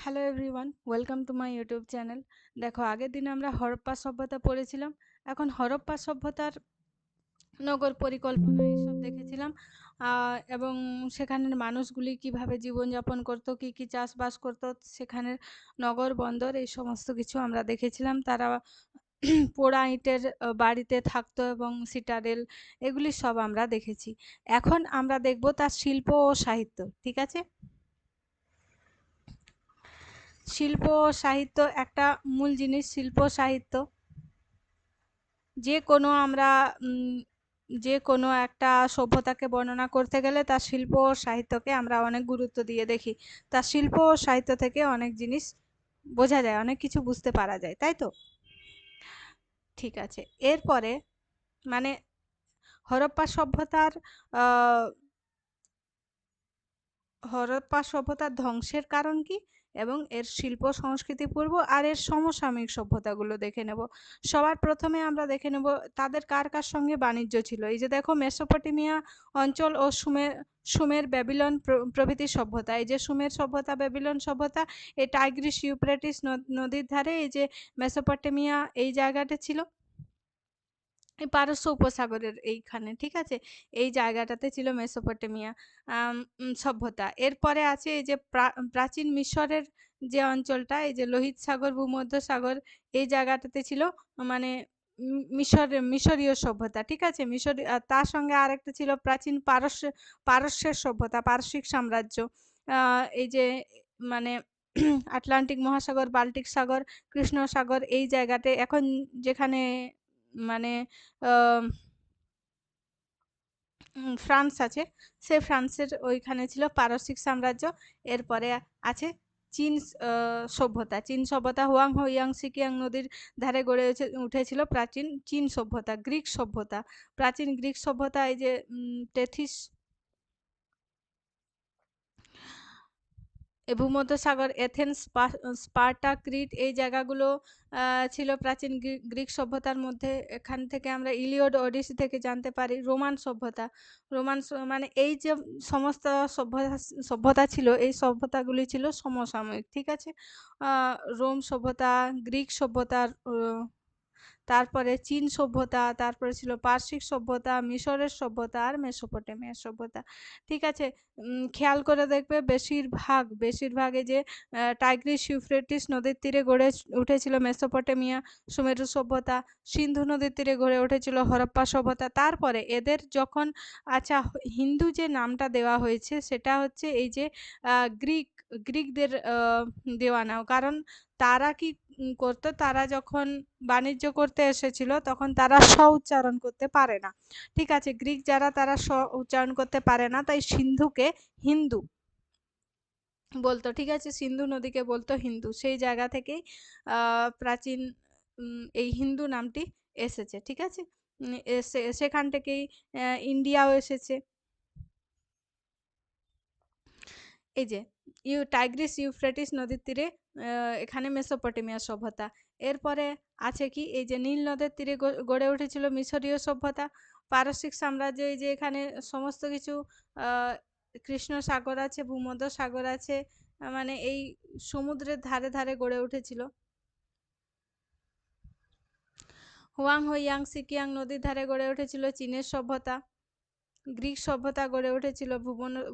Hello everyone, welcome to my YouTube channel. দেখো, আগের দিনে আমরা হরপ্পা সভ্যতা পড়েছিলাম। এখন হরপ্পা সভ্যতার নগর পরিকল্পনা এইসব দেখেছিলাম। এবং সেখানের মানুষগুলি কিভাবে জীবনযাপন করতো, কী কী চাষবাস করতো, সেখানের নগর বন্দর এই সমস্ত কিছু আমরা দেখেছিলাম। তারা পোড়া ইটের বাড়িতে থাকতো এবং সিটাডেল এগুলি সব আমরা দেখেছি। এখন আমরা দেখব তার শিল্প ও সাহিত্য। ঠিক আছে? শিল্প ও সাহিত্য একটা মূল জিনিস। শিল্প সাহিত্য যে কোনো আমরা যে কোনো একটা সভ্যতাকে বর্ণনা করতে গেলে তার শিল্প ও সাহিত্যকে আমরা অনেক গুরুত্ব দিয়ে দেখি। তার শিল্প ও সাহিত্য থেকে অনেক জিনিস বোঝা যায়, অনেক কিছু বুঝতে পারা যায়, তাই তো? ঠিক আছে, এরপরে মানে হরপ্পা সভ্যতার আহ হরপ্পা সভ্যতার ধ্বংসের কারণ কি এবং এর শিল্প সংস্কৃতি পূর্ব আর এর সমসাময়িক সভ্যতাগুলো দেখে নেব। সবার প্রথমে আমরা দেখে নেব তাদের কার কার সঙ্গে বাণিজ্য ছিল। এই যে দেখো, মেসোপটেমিয়া অঞ্চল ও সুমের ব্যাবিলন প্রভৃতি সভ্যতা। এই যে সুমের সভ্যতা, ব্যাবিলন সভ্যতা, এই টাইগ্রিস ইউফ্রেটিস নদীর ধারে এই যে মেসোপটেমিয়া এই জায়গাটা ছিল, এই পারস্য উপসাগরের এইখানে। ঠিক আছে, এই জায়গাটাতে ছিল মেসোপটেমিয়া সভ্যতা। এরপরে আছে এই যে প্রাচীন মিশরের যে অঞ্চলটা, এই যে লোহিত সাগর, ভূমধ্য সাগর, এই জায়গাটাতে ছিল মানে মিশরীয় সভ্যতা। ঠিক আছে, তার সঙ্গে আরেকটা ছিল প্রাচীন পারস্যের সভ্যতা, পারসিক সাম্রাজ্য। এই যে মানে আটলান্টিক মহাসাগর, বাল্টিক সাগর, কৃষ্ণ সাগর, এই জায়গাতে এখন যেখানে মানে ফ্রান্স আছে, সে ফ্রান্সের ওইখানে ছিল পারসিক সাম্রাজ্য। এরপরে আছে চীন সভ্যতা। চীন সভ্যতা হুয়াংহো ইয়াংসিকিয়াং নদীর ধারে গড়ে উঠেছিল প্রাচীন চীন সভ্যতা। গ্রিক সভ্যতা, প্রাচীন গ্রিক সভ্যতা, এই যে টেথিস, ভূমধ্যসাগর, এথেন্স, স্পার্টা, ক্রিট, এই জায়গাগুলো ছিল প্রাচীন গ্রিক সভ্যতার মধ্যে। এখান থেকে আমরা ইলিয়ড, ওডিসি থেকে জানতে পারি। রোমান সভ্যতা, মানে এই যে সমস্ত সভ্যতা ছিল, এই সভ্যতাগুলি ছিল সমসাময়িক। ঠিক আছে, রোম সভ্যতা, গ্রিক সভ্যতার, তারপরে চীন সভ্যতা, তারপরে ছিল পারসিক সভ্যতা, মিশরের সভ্যতা আর মেসোপটেমিয়ার সভ্যতা। ঠিক আছে, খেয়াল করে দেখবে বেশিরভাগ এই যে টাইগ্রিস ইউফ্রেটিস নদীর তীরে গড়ে উঠেছিল মেসোপটেমিয়া, সুমেরু সভ্যতা। সিন্ধু নদীর তীরে গড়ে উঠেছিল হরপ্পা সভ্যতা। তারপরে এদের যখন আচ্ছা হিন্দু যে নামটা দেওয়া হয়েছে সেটা হচ্ছে এই যে গ্রিকদের দেওয়া নাও। কারণ তারা কি করতো, তারা যখন বাণিজ্য করতে এসেছিল তখন তারা স উচ্চারণ করতে পারে না। ঠিক আছে, গ্রিক যারা তারা স উচ্চারণ করতে পারে না, তাই সিন্ধুকে হিন্দু বলতো। ঠিক আছে, সিন্ধু নদীকে বলতো হিন্দু। সেই জায়গা থেকেই প্রাচীন এই হিন্দু নামটি এসেছে। ঠিক আছে, সেখান থেকেই ইন্ডিয়াও এসেছে। এই যে টাইগ্রিস ইউফ্রেটিস নদীর তীরে এখানে মেসোপটেমিয়া সভ্যতা। এরপরে আছে কি, এই যে নীল নদের তীরে গড়ে উঠেছিল মিশরীয় সভ্যতা। পারসিক সাম্রাজ্য, এই যে এখানে সমস্ত কিছু কৃষ্ণ সাগর আছে, ভূমধ্য সাগর আছে, মানে এই সমুদ্রের ধারে ধারে গড়ে উঠেছিল। হুয়াংহো ইয়াংসিকিয়াং নদীর ধারে গড়ে উঠেছিল চীনের সভ্যতা। গ্রিক সভ্যতা গড়ে উঠেছিল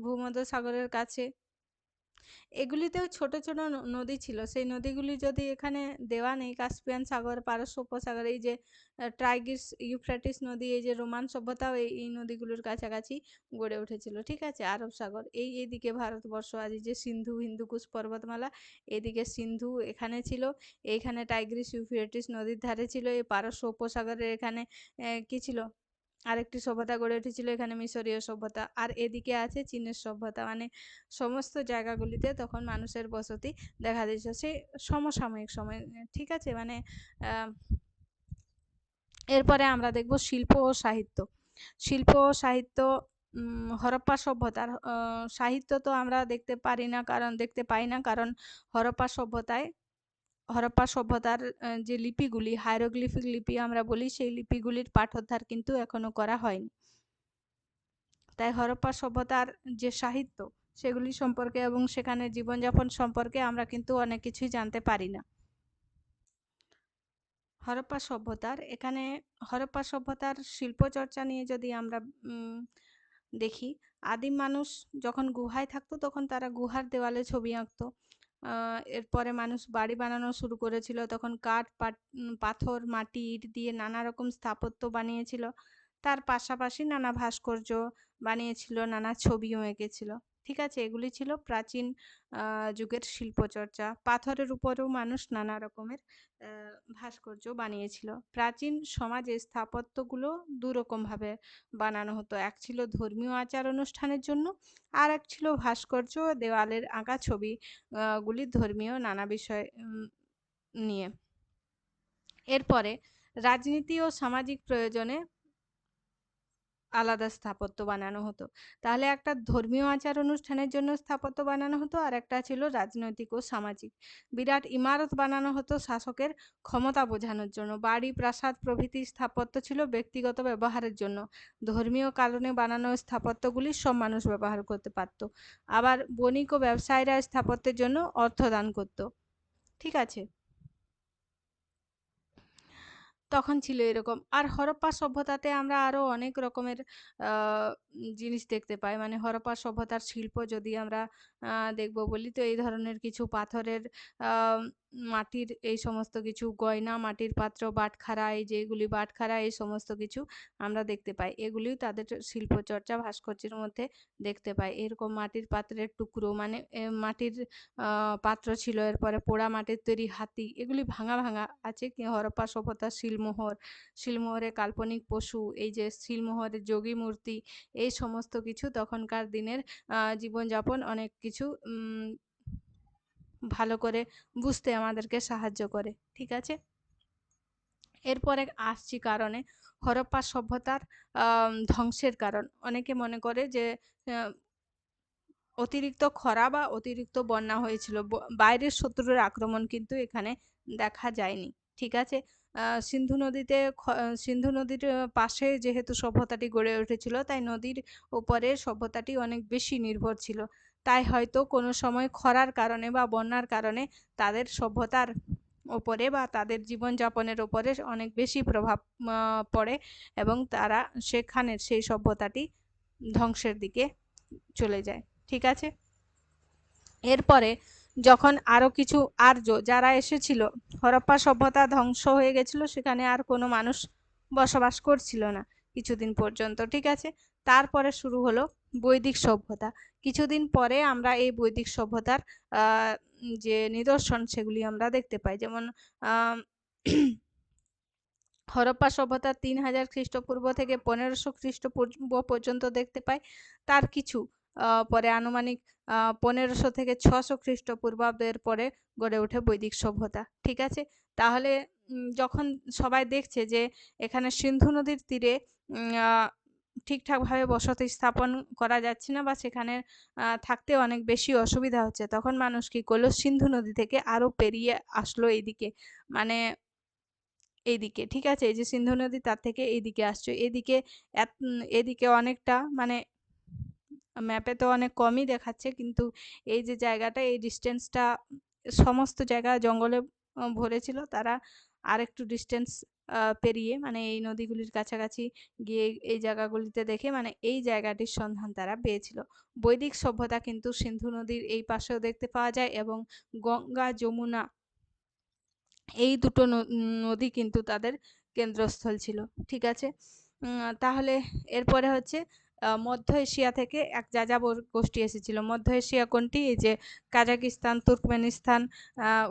ভূমধ্য সাগরের কাছে। এগুলিতেও ছোট ছোট নদী ছিল। সেই নদীগুলি যদি এখানে দেওয়া নেই, কাস্পিয়ান সাগর, পারস্য উপসাগর, এই যে টাইগ্রিস ইউফ্রেটিস নদী, এই যে রোমান সভ্যতাও এই নদীগুলোর কাছাকাছি গড়ে উঠেছিল। ঠিক আছে, আরব সাগর, এইদিকে ভারতবর্ষ, আজ যে সিন্ধু হিন্দুকুশ পর্বতমালা, এদিকে সিন্ধু এখানে ছিল, এইখানে টাইগ্রিস ইউফ্রেটিস নদীর ধারে ছিল, এই পারস্য উপসাগরের এখানে কি ছিল, আরেকটি সভ্যতা গড়ে উঠেছিল, এখানে মিশরীয় সভ্যতা। আর এদিকে আছে চীনের সভ্যতা। মানে সমস্ত জায়গাগুলিতে তখন মানুষের বসতি দেখা দিয়েছে সেই সমসাময়িক সময়। ঠিক আছে, মানে এরপরে আমরা দেখব শিল্প ও সাহিত্য। শিল্প ও সাহিত্য, হরপ্পা সভ্যতার সাহিত্য তো আমরা দেখতে পাই না, কারণ হরপ্পা সভ্যতার যে লিপিগুলি, হাইরোগ্লিফিক লিপি আমরা বলি, সেই লিপিগুলির পাঠোদ্ধার কিন্তু এখনো করা হয়নি। তাই হরপ্পা সভ্যতার যে সাহিত্য, সেগুলি সম্পর্কে এবং সেখানের জীবনযাপন সম্পর্কে আমরা কিন্তু অনেক কিছুই জানতে পারি না। হরপ্পা সভ্যতার এখানে হরপ্পা সভ্যতার শিল্পচর্চা নিয়ে যদি আমরা দেখি, আদিম মানুষ যখন গুহায় থাকতো তখন তারা গুহার দেওয়ালে ছবি আঁকতো। এরপরে মানুষ বাড়ি বানানো শুরু করেছিল, তখন কাঠ, পাথর, মাটি, ইট দিয়ে নানা রকম স্থাপত্য বানিয়েছিল। তার পাশাপাশি নানা ভাস্কর্য বানিয়েছিল, নানা ছবিও এঁকেছিল। ঠিক আছে, এগুলি ছিল প্রাচীন যুগের শিল্পচর্চা। পাথরের উপরেও মানুষ নানা রকমের ভাস্কর্য বানিয়েছিল। প্রাচীন সমাজে স্থাপত্যগুলো দুরকমভাবে বানানো হতো। এক ছিল ধর্মীয় আচার অনুষ্ঠানের জন্য, আর এক ছিল ভাস্কর্য, দেওয়ালের আঁকা ছবি গুলি ধর্মীয় নানা বিষয় নিয়ে। এরপরে রাজনীতি ও সামাজিক প্রয়োজনে আলাদা স্থাপত্য বানানো হতো। তাহলে একটা ধর্মীয় আচার অনুষ্ঠানের জন্য স্থাপত্য বানানো হতো, আর একটা ছিল রাজনৈতিক ও সামাজিক। বিরাট ইমারত বানানো হতো শাসকের ক্ষমতা বোঝানোর জন্য। বাড়ি, প্রাসাদ প্রভৃতি স্থাপত্য ছিল ব্যক্তিগত ব্যবহারের জন্য। ধর্মীয় কারণে বানানো স্থাপত্যগুলি সব মানুষ ব্যবহার করতে পারত। আবার বণিক ও ব্যবসায়ীরা স্থাপত্যের জন্য অর্থ দান করত। ঠিক আছে, তখন ছিল এরকম। আর হরপ্পা সভ্যতাতে আমরা আরো অনেক রকমের জিনিস দেখতে পাই। মানে হরপ্পা সভ্যতার শিল্প যদি আমরা দেখব বলি, তো এই ধরনের কিছু পাথরের, মাটির এই সমস্ত কিছু গয়না, মাটির পাত্র, বাটখারা, এই যেগুলি বাটখারা, এই সমস্ত কিছু আমরা দেখতে পাই। এগুলিও তাদের শিল্পচর্চা ভাস্কর্যের মধ্যে দেখতে পাই। এরকম মাটির পাত্রের টুকরো, মানে মাটির পাত্র ছিল, এরপরে পোড়া মাটির তৈরি হাতি, এগুলি ভাঙা ভাঙা আছে কি হরপ্পা সভ্যতার শিলমোহর, শিলমোহরে কাল্পনিক পশু, এই যে শিলমোহরের যোগী মূর্তি, এই সমস্ত কিছু তখনকার দিনের জীবনযাপন অনেক কিছু ভালো করে বুঝতে আমাদেরকে সাহায্য করে। ঠিক আছে, এরপরে আসছি কারণে। হরপ্পা সভ্যতার ধ্বংসের কারণ। অনেকে মনে করে যে অতিরিক্ত খরা বা অতিরিক্ত বন্যা হয়েছিল। বাইরের শত্রুর আক্রমণ কিন্তু এখানে দেখা যায়নি। ঠিক আছে, সিন্ধু নদীর পাশে যেহেতু সভ্যতাটি গড়ে উঠেছিল, তাই নদীর উপরে সভ্যতাটি অনেক বেশি নির্ভর ছিল। তাই হয়তো কোনো সময় খরার কারণে বা বন্যার কারণে তাদের সভ্যতার ওপরে বা তাদের জীবনযাপনের ওপরে অনেক বেশি প্রভাব পড়ে এবং তারা সেখানের সেই সভ্যতাটি ধ্বংসের দিকে চলে যায়। ঠিক আছে, এরপরে যখন আরো কিছু আর্য যারা এসেছিল, হরপ্পা সভ্যতা ধ্বংস হয়ে গেছিল, সেখানে আর কোনো মানুষ বসবাস করছিল না কিছুদিন পর্যন্ত। ঠিক আছে, তারপরে শুরু হলো বৈদিক সভ্যতা। কিছুদিন পরে আমরা এই বৈদিক সভ্যতার যে নিদর্শন সেগুলি আমরা দেখতে পাই। যেমন হরপ্পা সভ্যতা 3000 খ্রিস্টপূর্ব থেকে 1500 খ্রিস্টপূর্ব পর্যন্ত দেখতে পাই। তার কিছু পরে আনুমানিক 1500 থেকে 600 খ্রিস্টপূর্বাব্দের পরে গড়ে ওঠে বৈদিক সভ্যতা। ঠিক আছে, তাহলে যখন সবাই দেখছে যে এখানে সিন্ধু নদীর তীরে ঠিকঠাকভাবে বসতি স্থাপন করা যাচ্ছে না বা সেখানে থাকতে অনেক বেশি অসুবিধা হচ্ছে, তখন মানুষ কি করলো, সিন্ধু নদী থেকে আরো পেরিয়ে আসলো এইদিকে, মানে এইদিকে। ঠিক আছে, এই যে সিন্ধু নদী তার থেকে এইদিকে আসছে, এদিকে অনেকটা, মানে ম্যাপে তো অনেক কমই দেখাচ্ছে, কিন্তু এই যে জায়গাটা, এই ডিস্টেন্সটা, সমস্ত জায়গা জঙ্গলে ভরে ছিল। তারা আর একটু ডিস্টেন্স পেরিয়ে, মানে এই নদীগুলির কাছাকাছি গিয়ে এই জায়গাগুলিতে দেখে, মানে এই জায়গাটির সন্ধান তারা পেয়েছিল। বৈদিক সভ্যতা কিন্তু সিন্ধু নদীর এই পাশেও দেখতে পাওয়া যায় এবং গঙ্গা, যমুনা, এই দুটো নদী কিন্তু তাদের কেন্দ্রস্থল ছিল। ঠিক আছে, তাহলে এরপরে হচ্ছে মধ্য এশিয়া থেকে এক যাযাবর গোষ্ঠী এসেছিল। মধ্য এশিয়া কোনটি? এই যে কাজাকিস্তান, তুর্কমেনিস্তান,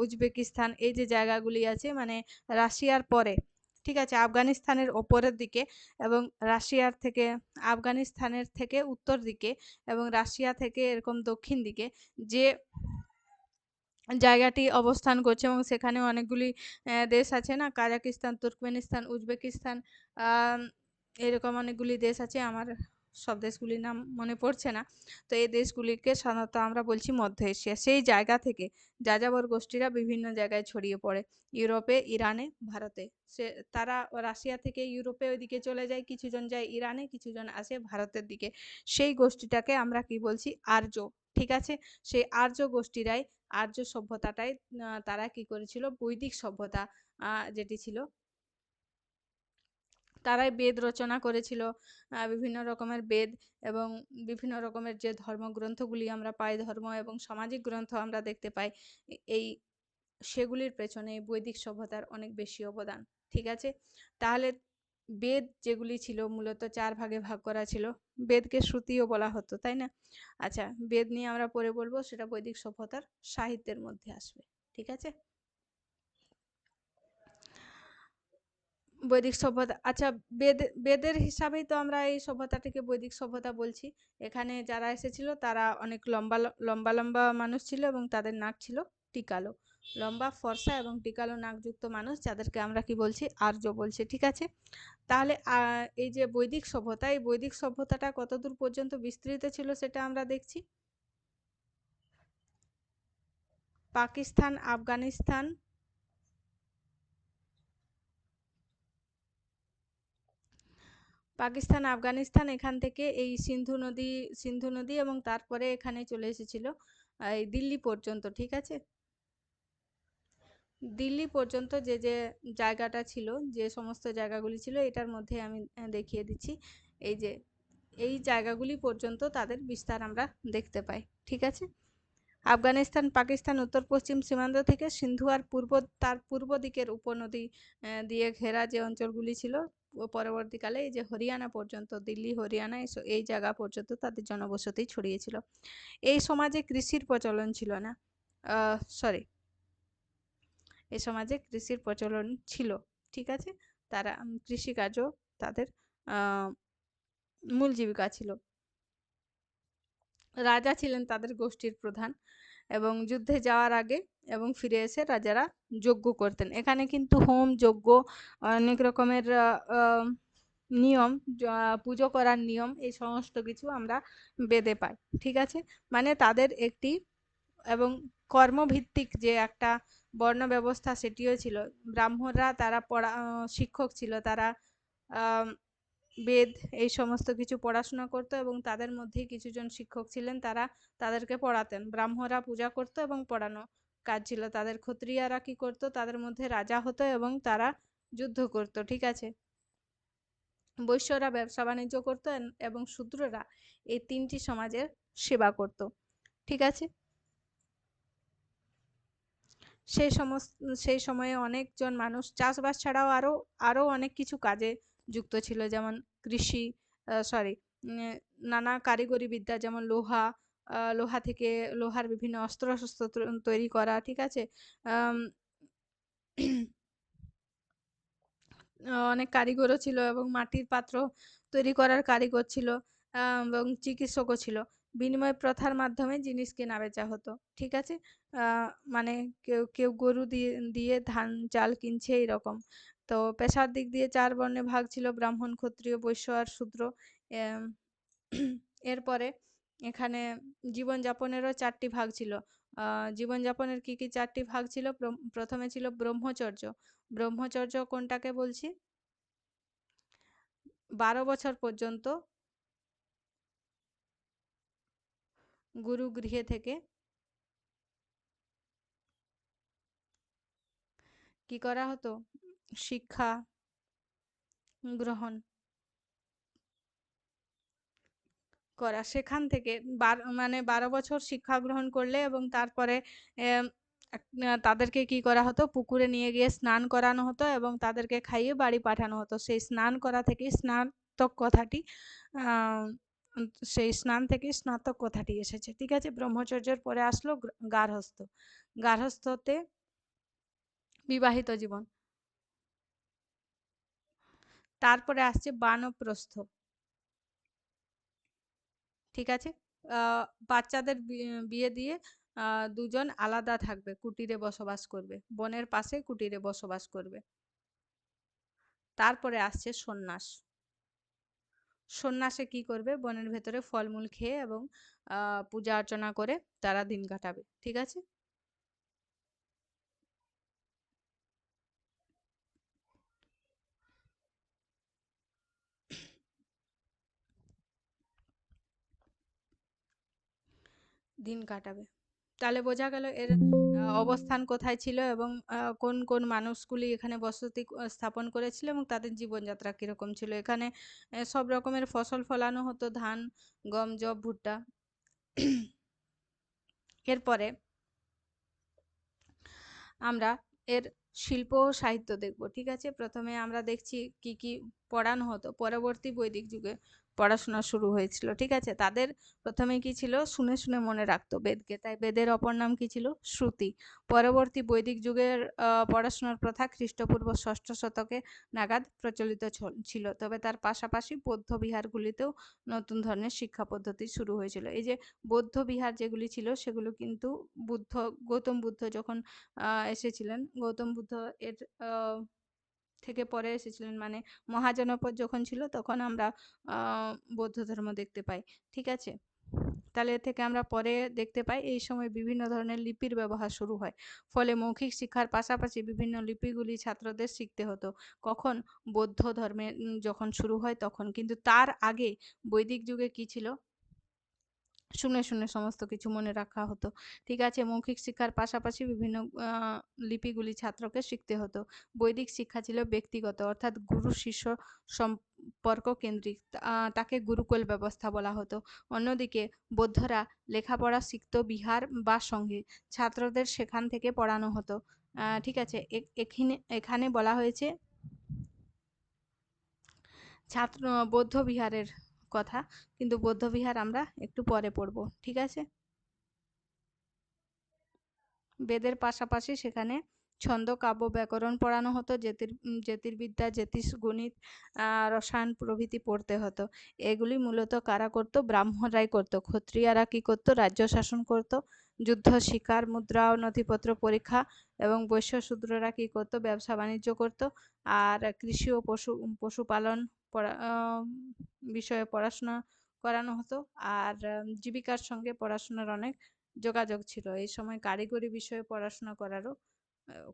উজবেকিস্তান, এই যে জায়গাগুলি আছে, মানে রাশিয়ার পরে। ঠিক আছে, আফগানিস্তানের ওপরের দিকে এবং রাশিয়ার থেকে, আফগানিস্তানের থেকে উত্তর দিকে এবং রাশিয়া থেকে এরকম দক্ষিণ দিকে যে জায়গাটি অবস্থান করছে, এবং সেখানে অনেকগুলি দেশ আছে না, কাজাকিস্তান, তুর্কমেনিস্তান, উজবেকিস্তান, এরকম অনেকগুলি দেশ আছে। আমার সব দেশগুলির নাম মনে পড়ছে না। তো এই দেশগুলিকে সাধারণত আমরা বলছি মধ্য এশিয়া। সেই জায়গা থেকে যাযাবর গোষ্ঠীরা বিভিন্ন জায়গায় ছড়িয়ে পড়ে। ইউরোপে, ইরানে, ভারতে। সে তারা রাশিয়া থেকে ইউরোপে ওইদিকে চলে যায়, কিছুজন যায় ইরানে, কিছুজন আসে ভারতের দিকে। সেই গোষ্ঠীটাকে আমরা কি বলছি? আর্য। ঠিক আছে? সেই আর্য গোষ্ঠীরাই, আর্য সভ্যতাটাই তারা কি করেছিল? বৈদিক সভ্যতা যেটি ছিল, তারাই বেদ রচনা করেছিল। বিভিন্ন রকমের বেদ এবং বিভিন্ন রকমের যে ধর্মগ্রন্থগুলি আমরা পাই, ধর্ম এবং সামাজিক গ্রন্থ আমরা দেখতে পাই, এই সেগুলির পেছনে বৈদিক সভ্যতার অনেক বেশি অবদান। ঠিক আছে? তাহলে বেদ যেগুলি ছিল মূলত ৪ ভাগে ভাগ করা ছিল। বেদকে শ্রুতিও বলা হতো, তাই না? আচ্ছা, বেদ নিয়ে আমরা পরে বলবো, সেটা বৈদিক সভ্যতার সাহিত্যের মধ্যে আসবে। ঠিক আছে? বৈদিক সভ্যতা, আচ্ছা, বেদের হিসাবেই তো আমরা এই সভ্যতাটিকে বৈদিক সভ্যতা বলছি। এখানে যারা এসেছিল তারা অনেক লম্বা লম্বা লম্বা মানুষ ছিল এবং তাদের নাক ছিল টিকালো। লম্বা, ফর্সা এবং টিকালো নাকযুক্ত মানুষ, যাদেরকে আমরা কি বলছি? আর্য বলছি। ঠিক আছে? তাহলে এই যে বৈদিক সভ্যতা, এই বৈদিক সভ্যতাটা কতদূর পর্যন্ত বিস্তৃত ছিল সেটা আমরা দেখছি। পাকিস্তান, আফগানিস্তান, পাকিস্তান, আফগানিস্তান, এখান থেকে এই সিন্ধু নদী এবং তারপরে এখানে চলে এসেছিল এই দিল্লি পর্যন্ত। ঠিক আছে? দিল্লি পর্যন্ত যে যে জায়গাটা ছিল, যে সমস্ত জায়গাগুলি ছিল, এটার মধ্যে আমি দেখিয়ে দিচ্ছি। এই যে এই জায়গাগুলি পর্যন্ত তাদের বিস্তার আমরা দেখতে পাই। ঠিক আছে? আফগানিস্তান, পাকিস্তান উত্তর পশ্চিম সীমান্ত থেকে সিন্ধু আর তার পূর্ব দিকের উপনদী দিয়ে ঘেরা যে অঞ্চলগুলি ছিল, পরবর্তীকালে এই যে হরিয়ানা পর্যন্ত, দিল্লি, হরিয়ানা, এই জায়গা পর্যন্ত তাদের জনবসতি ছড়িয়েছিল। এই সমাজে কৃষির প্রচলন ছিল না। সরি, এই সমাজে কৃষির প্রচলন ছিল। ঠিক আছে? তারা কৃষিকার্য তাদের মূল জীবিকা ছিল। রাজা ছিলেন তাদের গোষ্ঠীর প্রধান এবং যুদ্ধে যাওয়ার আগে এবং ফিরে এসে রাজারা যজ্ঞ করতেন। এখানে কিন্তু হোম, যজ্ঞ, অনেক রকমের নিয়ম, পুজো করার নিয়ম, এই সমস্ত কিছু আমরা বেদে পাই। ঠিক আছে? মানে তাদের একটি এবং কর্মভিত্তিক যে একটা বর্ণ ব্যবস্থা, সেটিও ছিল। ব্রাহ্মণরা তারা শিক্ষক ছিল, তারা বেদ এই সমস্ত কিছু পড়াশোনা করতো এবং তাদের মধ্যেই কিছুজন শিক্ষক ছিলেন, তারা তাদেরকে পড়াতেন। ব্রাহ্মণরা পূজা করতো এবং পড়ানো কাজ ছিল তাদের। ক্ষত্রিয়ারা কি করতো? তাদের মধ্যে রাজা হতো এবং তারা যুদ্ধ করতো। ঠিক আছে? বৈশ্যরা ব্যবসা বাণিজ্য করতো এবং শূদ্ররা এই ৩টি সমাজের সেবা করত। ঠিক আছে? সেই সময়ে অনেকজন মানুষ চাষবাস ছাড়াও আরো অনেক কিছু কাজে যুক্ত ছিল, যেমন কৃষি, সরি, নানা কারিগরি বিদ্যা, যেমন লোহা থেকে লোহার বিভিন্ন অস্ত্র শস্ত্র তৈরি করা। ঠিক আছে? অনেক কারিগরও ছিল এবং মাটির পাত্র তৈরি করার কারিগর ছিল, এবং চিকিৎসকও ছিল। বিনিময় প্রথার মাধ্যমে জিনিস কেনা বেচা হতো। ঠিক আছে? মানে কেউ কেউ গরু দিয়ে দিয়ে ধান চাল কিনছে, এইরকম। তো পেশার দিক দিয়ে ৪ বর্ণে ভাগ ছিল: ব্রাহ্মণ, ক্ষত্রিয়, বৈশ্য আর শূদ্র। এম, এরপরে এখানে জীবনযাপনেরও ৪টি ভাগ ছিল। জীবনযাপনের কি কি ৪টি ভাগ ছিল? প্রথমে ছিল ব্রহ্মচর্য। ব্রহ্মচর্য কোনটাকে বলছি? ১২ বছর পর্যন্ত গুরু গৃহে থেকে কি করা হতো? শিক্ষা গ্রহণ করা। সেখান থেকে মানে ১২ বছর শিক্ষা গ্রহণ করলে এবং তারপরে তাদেরকে কি করা হতো? পুকুরে নিয়ে গিয়ে স্নান করানো হতো এবং তাদেরকে খাইয়ে বাড়ি পাঠানো হতো। সেই স্নান করা থেকেই স্নাতক কথাটি আহ, সেই স্নান থেকে স্নাতক কথাটি এসেছে। ঠিক আছে? ব্রহ্মচর্যের পরে আসলো গার্হস্থ্য। গার্হস্থ্যতে বিবাহিত জীবন। তারপরে আসছে বানপ্রস্থ। ঠিক আছে? বাচ্চাদের বিয়ে দিয়ে দুজন আলাদা থাকবে, কুটিরে বসবাস করবে, বনের পাশে কুটিরে বসবাস করবে। তারপরে আসছে সন্ন্যাস। সন্ন্যাসে কি করবে, বনের ভেতরে ফলমূল খেয়ে এবং পূজা অর্চনা করে তারা দিন কাটাবে। ঠিক আছে? দিন কাটাবে। তাহলে বোঝা গেল এর অবস্থান কোথায় ছিল এবং কোন কোন মানুষগুলি এখানে বসতি স্থাপন করেছিল এবং তাদের জীবনযাত্রা কিরকম ছিল। এখানে সব রকমের ফসল ফলানো হতো, ধান, গম, যব, ভুট্টা। এরপরে আমরা এর শিল্প ও সাহিত্য দেখব। ঠিক আছে? প্রথমে আমরা দেখছি কি কি পড়ানো হতো। পরবর্তী বৈদিক যুগে পড়াশোনা শুরু হয়েছিল। ঠিক আছে? তাদের প্রথমে কি ছিল, শুনে শুনে মনে রাখতো বেদকে, তাই বেদের অপর নাম কি ছিল, শ্রুতি। পরবর্তী বৈদিক যুগের পড়াশোনার প্রথা খ্রিস্টপূর্ব ষষ্ঠ শতকে নাগাদ প্রচলিত ছিল, তবে তার পাশাপাশি বৌদ্ধ বিহারগুলিতেও নতুন ধরনের শিক্ষা পদ্ধতি শুরু হয়েছিল। এই যে বৌদ্ধ বিহার যেগুলি ছিল সেগুলো কিন্তু গৌতম বুদ্ধ যখন এসেছিলেন, গৌতম বুদ্ধ এর থেকে পরে এসেছিলেন, মানে মহাজনপদ যখন ছিল তখন আমরা বৌদ্ধ ধর্ম দেখতে পাই। ঠিক আছে? তাহলে এর থেকে আমরা পরে দেখতে পাই এই সময় বিভিন্ন ধরনের লিপির ব্যবহার শুরু হয়, ফলে মৌখিক শিক্ষার পাশাপাশি বিভিন্ন লিপিগুলি ছাত্রদের শিখতে হতো। কখন, বৌদ্ধ ধর্মে যখন শুরু হয় তখন। কিন্তু তার আগে বৈদিক যুগে কি ছিল, শুনে শুনে সমস্ত কিছু মনে রাখা হতো। ঠিক আছে? মৌখিক শিক্ষার পাশাপাশি বিভিন্ন লিপিগুলি ছাত্রকে শিখতে হতো। বৈদিক শিক্ষা ছিল ব্যক্তিগত, অর্থাৎ গুরু শিষ্য সম্পর্ক কেন্দ্রিক, তাকে গুরুকুল ব্যবস্থা বলা হতো। অন্যদিকে বৌদ্ধরা লেখাপড়া শিখত বিহার বা সঙ্গে, ছাত্রদের সেখান থেকে পড়ানো হতো। ঠিক আছে? এখানে বলা হয়েছে ছাত্র বৌদ্ধ বিহারের কথা, কিন্তু বৌদ্ধ বিহার আমরা একটু পরে পড়ব। ঠিক আছে? বেদের পাশাপাশি সেখানে ছন্দ, কাব্য, ব্যাকরণ পড়ানো হতো, জ্যোতির্বিদ্যা, জ্যোতিষ, গণিত, রসায়ন প্রভৃতি পড়তে হতো। এগুলি মূলত কারা করতো, ব্রাহ্মণরাই করতো। ক্ষত্রিয়ারা কি করতো, রাজ্য শাসন করতো, যুদ্ধ, শিকার, মুদ্রা ও নথিপত্র পরীক্ষা, এবং বৈশ্য শূদ্ররা কি করতো, ব্যবসা বাণিজ্য করতো। আর কৃষি ও পশুপালন বিষয়ে পড়াশোনা করানো হতো। আর জীবিকার সঙ্গে পড়াশোনার অনেক যোগাযোগ ছিল। এই সময় কারিগরি বিষয়ে পড়াশোনা করারও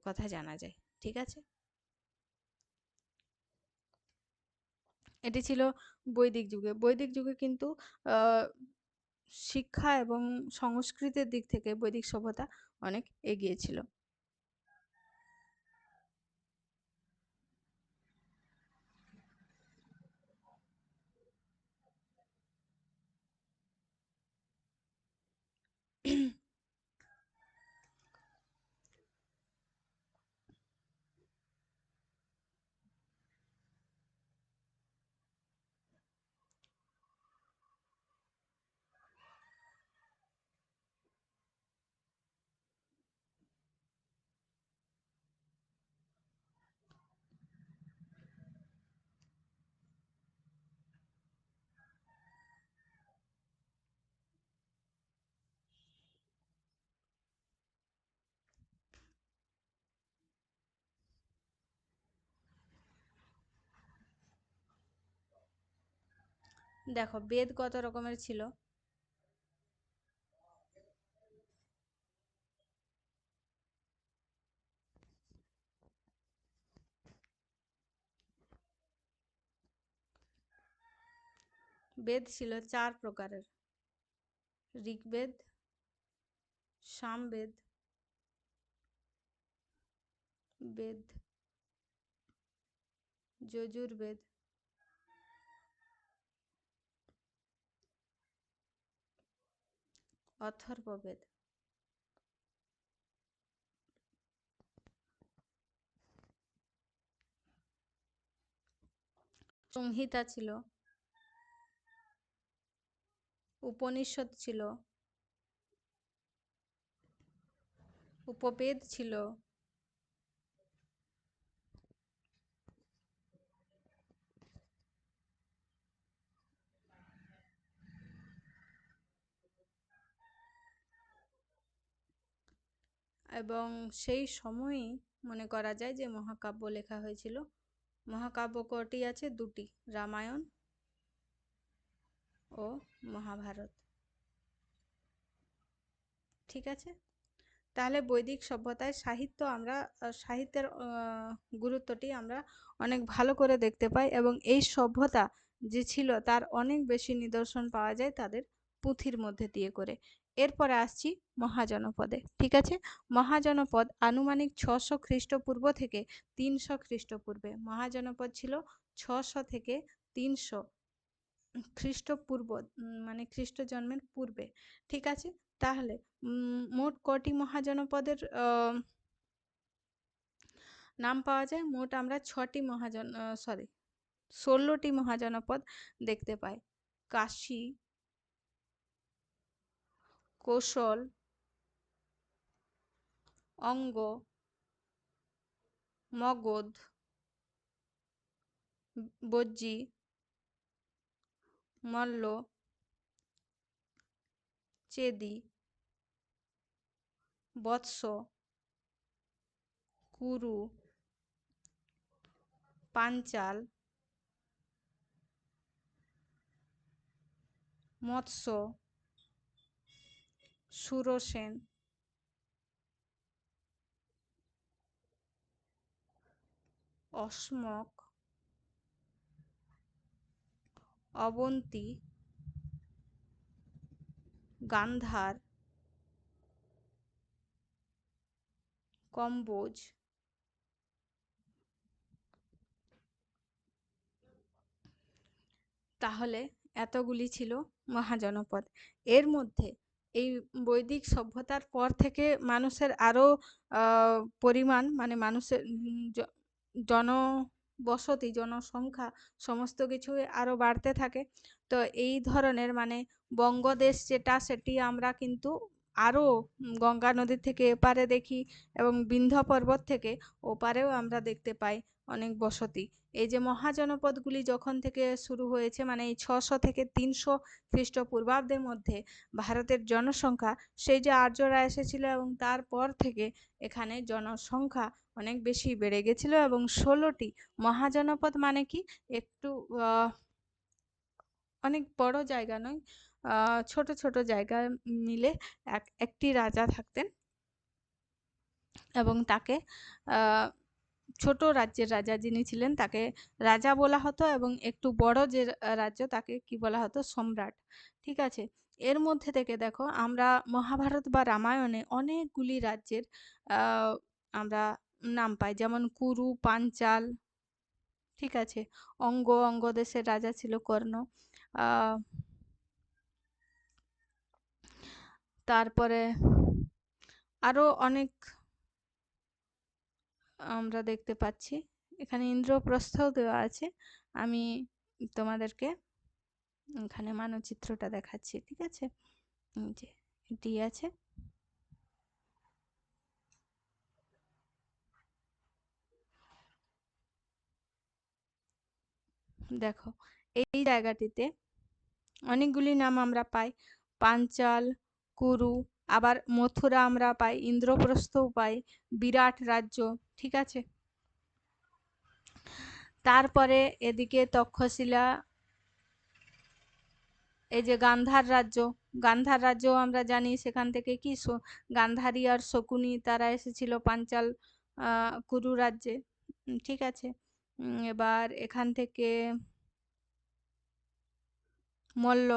কথা জানা যায়। ঠিক আছে? এটি ছিল বৈদিক যুগে। বৈদিক যুগে কিন্তু আহ, শিক্ষা এবং সংস্কৃতির দিক থেকে বৈদিক সভ্যতা অনেক এগিয়ে ছিল। দেখো বেদ কত রকমের ছিল। বেদ ছিল 4 প্রকারের: ঋগ্বেদ, সামবেদ, বেদ, যজুর্বেদ, অথর্ববেদ। সংহিতা ছিল, উপনিষদ ছিল, উপবেদ ছিল, এবং সেই সময়ই মনে করা যায় যে মহাকাব্য লেখা হয়েছিল। মহাকাব্য কটি আছে? দুটি, রামায়ণ ও মহাভারত। ঠিক আছে, তাহলে বৈদিক সভ্যতায় সাহিত্যের গুরুত্বটি আমরা অনেক ভালো করে দেখতে পাই, এবং এই সভ্যতা যে ছিল তার অনেক বেশি নিদর্শন পাওয়া যায় তাদের পুঁথির মধ্যে দিয়ে করে। এরপরে আসছি মহাজনপদে। ঠিক আছে, মহাজনপদ আনুমানিক 600 খ্রিস্টপূর্ব থেকে 300 খ্রিস্টপূর্বে। মহাজনপদ ছিল 600 থেকে 300 খ্রিস্টপূর্ব, মানে খ্রিস্ট জন্মের পূর্বে। ঠিক আছে, তাহলে মোট কটি মহাজনপদের নাম পাওয়া যায়? মোট আমরা 16টি মহাজনপদ দেখতে পাই। কাশী, কৌশল, অঙ্গ, মগধ, বজ্জী, মল্ল, চেদি, বৎস, কুরু, পাঞ্চাল, মৎস্য, সুরসেন, অসমক, অবন্তী, গান্ধার, কম্বোজ, তাহলে এতগুলি ছিল মহাজনপদ। এর মধ্যে এই বৈদিক সভ্যতার পর থেকে মানুষের আরো পরিমাণ, মানে মানুষের জনবসতি, জনসংখ্যা সমস্ত কিছুই আরো বাড়তে থাকে। তো এই ধরনের, মানে বঙ্গদেশ যেটা, সেটি আমরা কিন্তু আরো গঙ্গা নদীর থেকে এপারে দেখি, এবং বিন্ধ্য পর্বত থেকে ওপারেও আমরা দেখতে পাই অনেক বসতি। এই যে মহাজনপদগুলি যখন থেকে শুরু হয়েছে, মানে এই 600 থেকে 300 খ্রিস্টপূর্বাব্দের মধ্যে ভারতের জনসংখ্যা, সেই যে আর্যরা এসেছিল এবং তারপর থেকে এখানে জনসংখ্যা অনেক বেশি বেড়ে গেছিল, এবং 16টি মহাজনপদ মানে কি, একটু অনেক বড় জায়গা নয়, ছোট ছোট জায়গায় মিলে একটি রাজা থাকতেন, এবং তাকে ছোট রাজ্যের রাজা যিনি ছিলেন তাকে রাজা বলা হতো, এবং একটু বড় যে রাজ্য তাকে কি বলা হতো, সম্রাট। ঠিক আছে, এর মধ্যে থেকে দেখো আমরা মহাভারত বা রামায়ণে অনেকগুলি রাজ্যের আমরা নাম পাই, যেমন কুরু, পাঞ্চাল। ঠিক আছে, অঙ্গ দেশের রাজা ছিল কর্ণ। তারপরে আরো অনেক আমরা দেখতে পাচ্ছি, এখানে ইন্দ্রপ্রস্থও দেওয়া আছে। আমি তোমাদেরকে এখানে মানচিত্রটা দেখাচ্ছি। ঠিক আছে, যে এটি আছে, দেখো এই জায়গাটিতে অনেকগুলি নাম আমরা পাই, পাঞ্চাল, কুরু, আবার মথুরা আমরা পাই, ইন্দ্রপ্রস্থও পাই, বিরাট রাজ্য। ঠিক আছে, তারপরে এদিকে তক্ষশিলা, এই যে গান্ধার রাজ্য আমরা জানি, সেখান থেকে কি গান্ধারী আর শকুনি তারা এসেছিল পাঞ্চাল কুরু রাজ্যে। ঠিক আছে, এবার এখান থেকে মল্ল,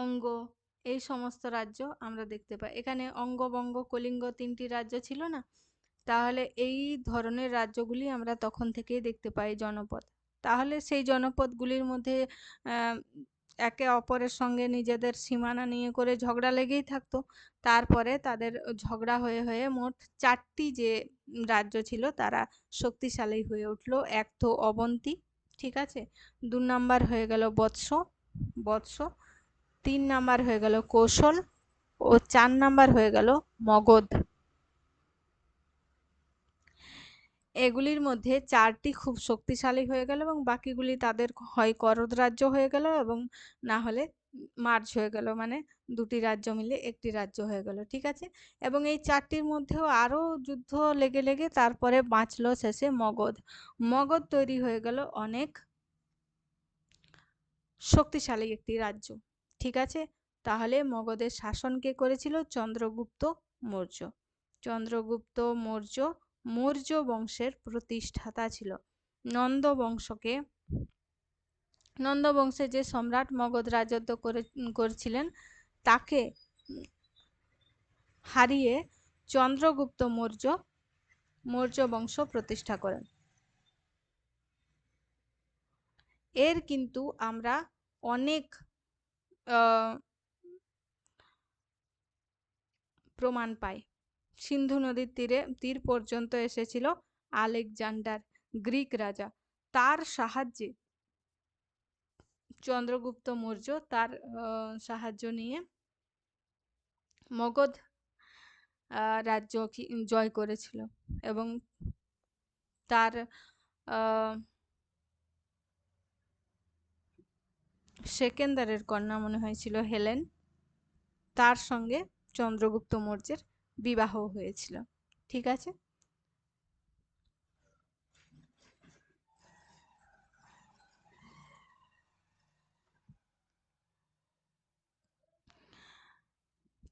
অঙ্গ, এই সমস্ত রাজ্য আমরা দেখতে পাই। এখানে অঙ্গ, বঙ্গ, কলিঙ্গ 3টি রাজ্য ছিল না? তাহলে এই ধরনের রাজ্যগুলি আমরা তখন থেকেই দেখতে পাই জনপদ। তাহলে সেই জনপদগুলির মধ্যে একে অপরের সঙ্গে নিজেদের সীমানা নিয়ে করে ঝগড়া লেগেই থাকতো। তারপরে তাদের ঝগড়া হয়ে হয়ে মোট 4টি যে রাজ্য ছিল তারা শক্তিশালী হয়ে উঠলো। এক তো অবন্তী, ঠিক আছে, 2 নাম্বার হয়ে গেল বৎস, 3 নাম্বার হয়ে গেল কৌশল, ও 4 নাম্বার হয়ে গেল মগধ। এগুলির মধ্যে 4টি খুব শক্তিশালী হয়ে গেল, এবং বাকিগুলি তাদের হয় করদ রাজ্য হয়ে গেল, এবং না হলে মার্জ হয়ে গেল, মানে 2টি রাজ্য মিলে একটি রাজ্য হয়ে গেল। ঠিক আছে, এবং এই 4টির মধ্যেও আরো যুদ্ধ লেগে লেগে তারপরে বাঁচলো শেষে মগধ। মগধ তৈরি হয়ে গেল অনেক শক্তিশালী একটি রাজ্য। ঠিক আছে, তাহলে মগধের শাসন কে করেছিল? চন্দ্রগুপ্ত মৌর্য। চন্দ্রগুপ্ত মৌর্য মৌর্য বংশের প্রতিষ্ঠাতা ছিল। নন্দ বংশকে, নন্দ বংশে যে সম্রাট মগধ রাজত্ব করেছিলেন তাকে হারিয়ে চন্দ্রগুপ্ত মৌর্য মৌর্য বংশ প্রতিষ্ঠা করেন। এর কিন্তু আমরা অনেক প্রমাণ পাই। সিন্ধু নদীর তীর পর্যন্ত এসেছিল আলেকজান্ডার, গ্রিক রাজা। তার সাহায্যে চন্দ্রগুপ্ত মৌর্য তার সাহায্য নিয়ে মগধ রাজ্য জয় করেছিল এবং তার সেকেন্দারের কন্যা মনে হয়েছিল হেলেন, তার সঙ্গে চন্দ্রগুপ্ত মৌর্যের বিবাহ হয়েছিল। ঠিক আছে,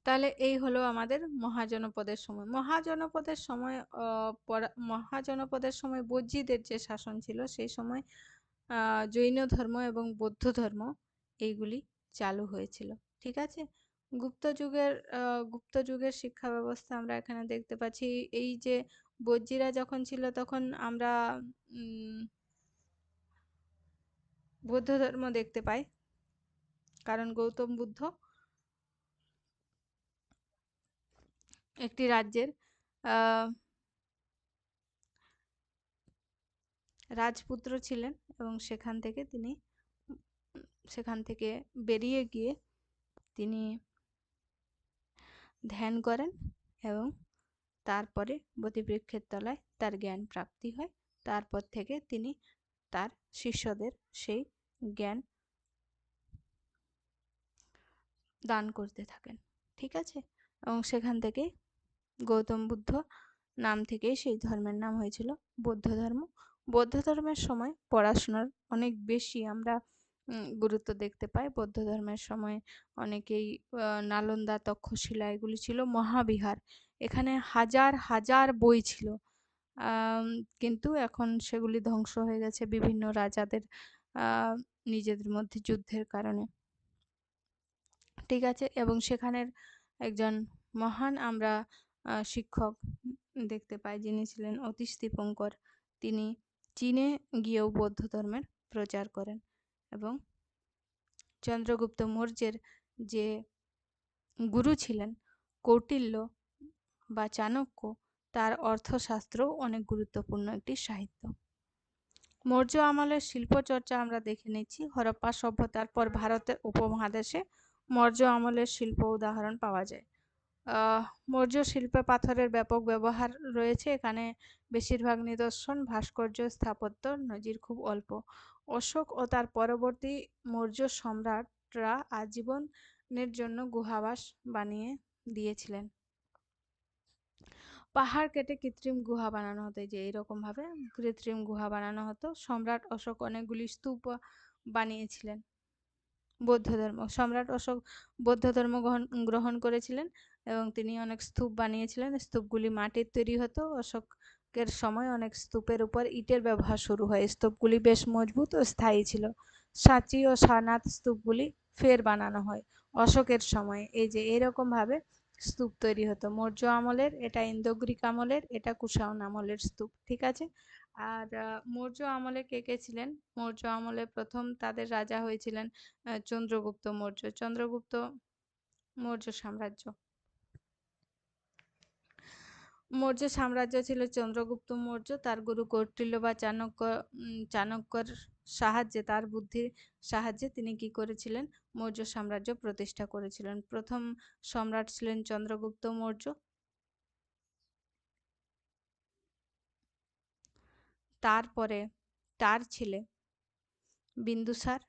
তাহলে এই হলো আমাদের মহাজনপদের সময়। মহাজনপদের সময় মহাজনপদের সময় বজ্জীদের যে শাসন ছিল সেই সময় জৈন ধর্ম এবং বৌদ্ধ ধর্ম এইগুলি চালু হয়েছিল। ঠিক আছে, গুপ্ত যুগের শিক্ষা ব্যবস্থা আমরা এখানে দেখতে পাচ্ছি। এই যে বজ্জীরা যখন ছিল তখন আমরা বৌদ্ধ ধর্ম দেখতে পাই, কারণ গৌতম বুদ্ধ একটি রাজ্যের রাজপুত্র ছিলেন এবং সেখান থেকে বেরিয়ে গিয়ে তিনি ধ্যান করেন এবং তারপরে বোধিবৃক্ষের তলায় তার জ্ঞান প্রাপ্তি হয়। তারপর থেকে তিনি তার শিষ্যদের সেই জ্ঞান দান করতে থাকেন। ঠিক আছে, এবং সেখান থেকে গৌতম বুদ্ধ নাম থেকেই সেই ধর্মের নাম হয়েছিল বৌদ্ধ ধর্ম। বৌদ্ধ ধর্মের সময় পড়াশোনার অনেক বেশি আমরা গুরুত্ব দেখতে পাই। বৌদ্ধ ধর্মের সময় অনেকেই নালন্দা, তক্ষশিলা এগুলি ছিল মহাবিহার। এখানে হাজার হাজার বই ছিল, কিন্তু এখন সেগুলি ধ্বংস হয়ে গেছে বিভিন্ন রাজাদের নিজেদের মধ্যে যুদ্ধের কারণে। ঠিক আছে, এবং সেখানের একজন মহান আমরা শিক্ষক দেখতে পাই যিনি ছিলেন অতীশ দীপঙ্কর। তিনি চীনে গিয়েও বৌদ্ধ ধর্মের প্রচার করেন এবং চন্দ্রগুপ্ত মৌর্যের যে গুরু ছিলেন কৌটিল্য বা চাণক্য, তার অর্থশাস্ত্রও অনেক গুরুত্বপূর্ণ একটি সাহিত্য। মৌর্য আমলের শিল্প চর্চা আমরা দেখে নিচ্ছি। হরপ্পা সভ্যতার পর ভারতের উপমহাদেশে মৌর্য আমলের শিল্প উদাহরণ পাওয়া যায়। মৌর্য শিল্পে পাথরের ব্যাপক ব্যবহার রয়েছে। এখানে বেশিরভাগ নিদর্শন, ভাস্কর্য, স্থাপত্য নজির খুব অল্প। অশোক ও তার পরবর্তী মৌর্য সম্রাটরা আজীবনের জন্য গুহাবাস বানিয়ে দিয়েছিলেন। পাহাড় কেটে কৃত্রিম গুহা বানানো হতো, যে এইরকম ভাবে কৃত্রিম গুহা বানানো হতো। সম্রাট অশোক অনেকগুলি স্তূপ বানিয়েছিলেন। সম্রাট অশোক বৌদ্ধ ধর্ম গ্রহণ করেছিলেন এবং তিনি অনেক স্তূপ বানিয়েছিলেন। স্তূপগুলি মাটির তৈরি হতো। অশোকের সময় অনেক স্তূপের উপর ইটের ব্যবহার শুরু হয়। স্তূপগুলি বেশ মজবুত ও স্থায়ী ছিল। সাঁচি ও সারনাথ স্তূপগুলি ফের বানানো হয় অশোকের সময়। এই যে এরকম ভাবে স্তূপ তৈরি হতো মৌর্য আমলের। এটা ইন্দো গ্রিক আমলের, এটা কুষাণ আমলের স্তূপ। ঠিক আছে, আর মৌর্য আমলে কে কে ছিলেন? মৌর্য আমলে প্রথম তাদের রাজা হয়েছিলেন চন্দ্রগুপ্ত মৌর্য। চন্দ্রগুপ্ত মৌর্য সাম্রাজ্য, মৌর্য সাম্রাজ্য ছিল চন্দ্রগুপ্ত মৌর্য। তার গুরু কৌটিল্য বা চাণক্যর সাহায্যে, তার বুদ্ধির সাহায্যে তিনি কি করেছিলেন? মৌর্য সাম্রাজ্য প্রতিষ্ঠা করেছিলেন। প্রথম সম্রাট ছিলেন চন্দ্রগুপ্ত মৌর্য। তারপরে তার ছেলে বিন্দুসার,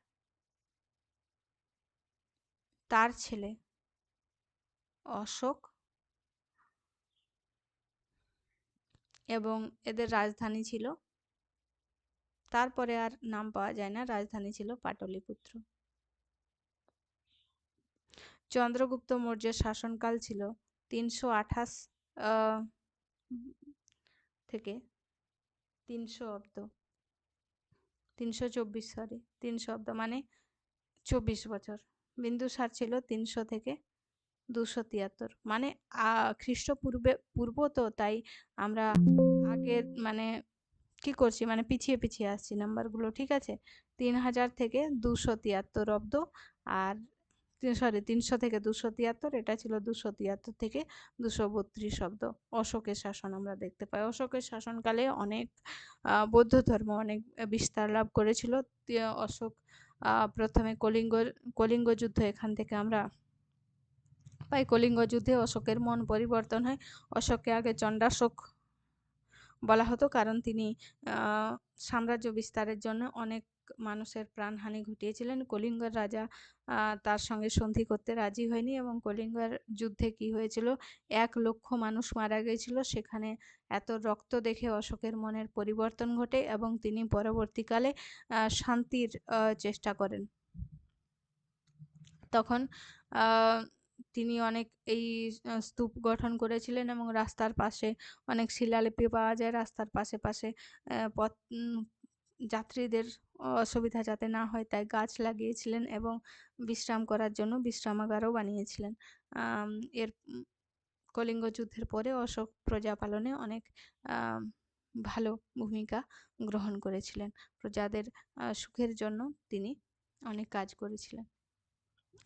তার ছেলে অশোক, এবং এদের রাজধানী ছিল, তারপরে আর নাম পাওয়া যায় না, রাজধানী ছিল পাটলিপুত্র। চন্দ্রগুপ্ত মৌর্যের শাসনকাল ছিল 328 থেকে 300 অব্দ 324 সরি 300 অব্দ মানে 24 বছর। বিন্দুসার ছিল 300 থেকে 273 মানে খ্রিস্টপূর্বে পূর্ব, তো তাই আমরা আগের মানে কি করছি মানে পিছিয়ে পিছিয়ে আসছি নাম্বারগুলো, ঠিক আছে। 3000 থেকে 273 অব্দ, আর সরি 300 থেকে 273, এটা ছিল 273 থেকে 232 অব্দ অশোকের শাসন আমরা দেখতে পাই। অশোকের শাসনকালে অনেক বৌদ্ধ ধর্ম অনেক বিস্তার লাভ করেছিল। অশোক প্রথমে কলিঙ্গ যুদ্ধ এখান থেকে আমরা পাই। কলিঙ্গ যুদ্ধে অশোকের মন পরিবর্তন হয়। অশোককে আগে চণ্ডাশোক বলা হতো, কারণ তিনি সাম্রাজ্য বিস্তারের জন্য অনেক মানুষের প্রাণহানি ঘটিয়েছিলেন। কলিঙ্গের রাজা তার সঙ্গে সন্ধি করতে রাজি হয়নি, এবং কলিঙ্গের যুদ্ধে কি হয়েছিল, 1,00,000 মানুষ মারা গিয়েছিল। সেখানে এত রক্ত দেখে অশোকের মনের পরিবর্তন ঘটে, এবং তিনি পরবর্তীকালে শান্তির চেষ্টা করেন। তখন তিনি অনেক এই স্তূপ গঠন করেছিলেন, এবং রাস্তার পাশে অনেক শিলালিপি পাওয়া যায়। রাস্তার পাশে পাশে যাত্রীদের অসুবিধা যাতে না হয় তাই গাছ লাগিয়েছিলেন, এবং বিশ্রাম করার জন্য বিশ্রামাগারও বানিয়েছিলেন। এর কলিঙ্গ যুদ্ধের পরে অশোক প্রজা পালনে অনেক ভালো ভূমিকা গ্রহণ করেছিলেন। প্রজাদের সুখের জন্য তিনি অনেক কাজ করেছিলেন।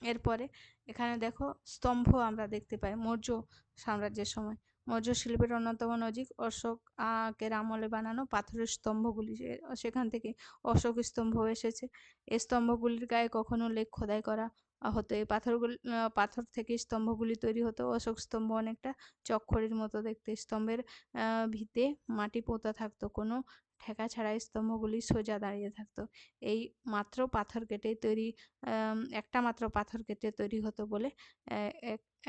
এরপরে এখানে দেখো স্তম্ভ আমরা দেখতে পাই মৌর্য সাম্রাজ্যের সময়। মৌর্য শিল্পের অন্যতম নজির অশোকের আমলে বানানো পাথরের স্তম্ভগুলি, সেখান থেকে অশোক স্তম্ভ এসেছে। এই স্তম্ভগুলির গায়ে কখনো লেখ খোদাই করা হতো। এই পাথর থেকে স্তম্ভগুলি তৈরি হতো। অশোক স্তম্ভ অনেকটা চক্খড়ির মতো দেখতে। স্তম্ভের ভিতে মাটি পোতা থাকতো, কোনো ঠেকা ছাড়া স্তম্ভগুলি সোজা দাঁড়িয়ে থাকতো। এই মাত্র পাথর কেটে তৈরি, একটা মাত্র পাথর কেটে তৈরি হতো বলে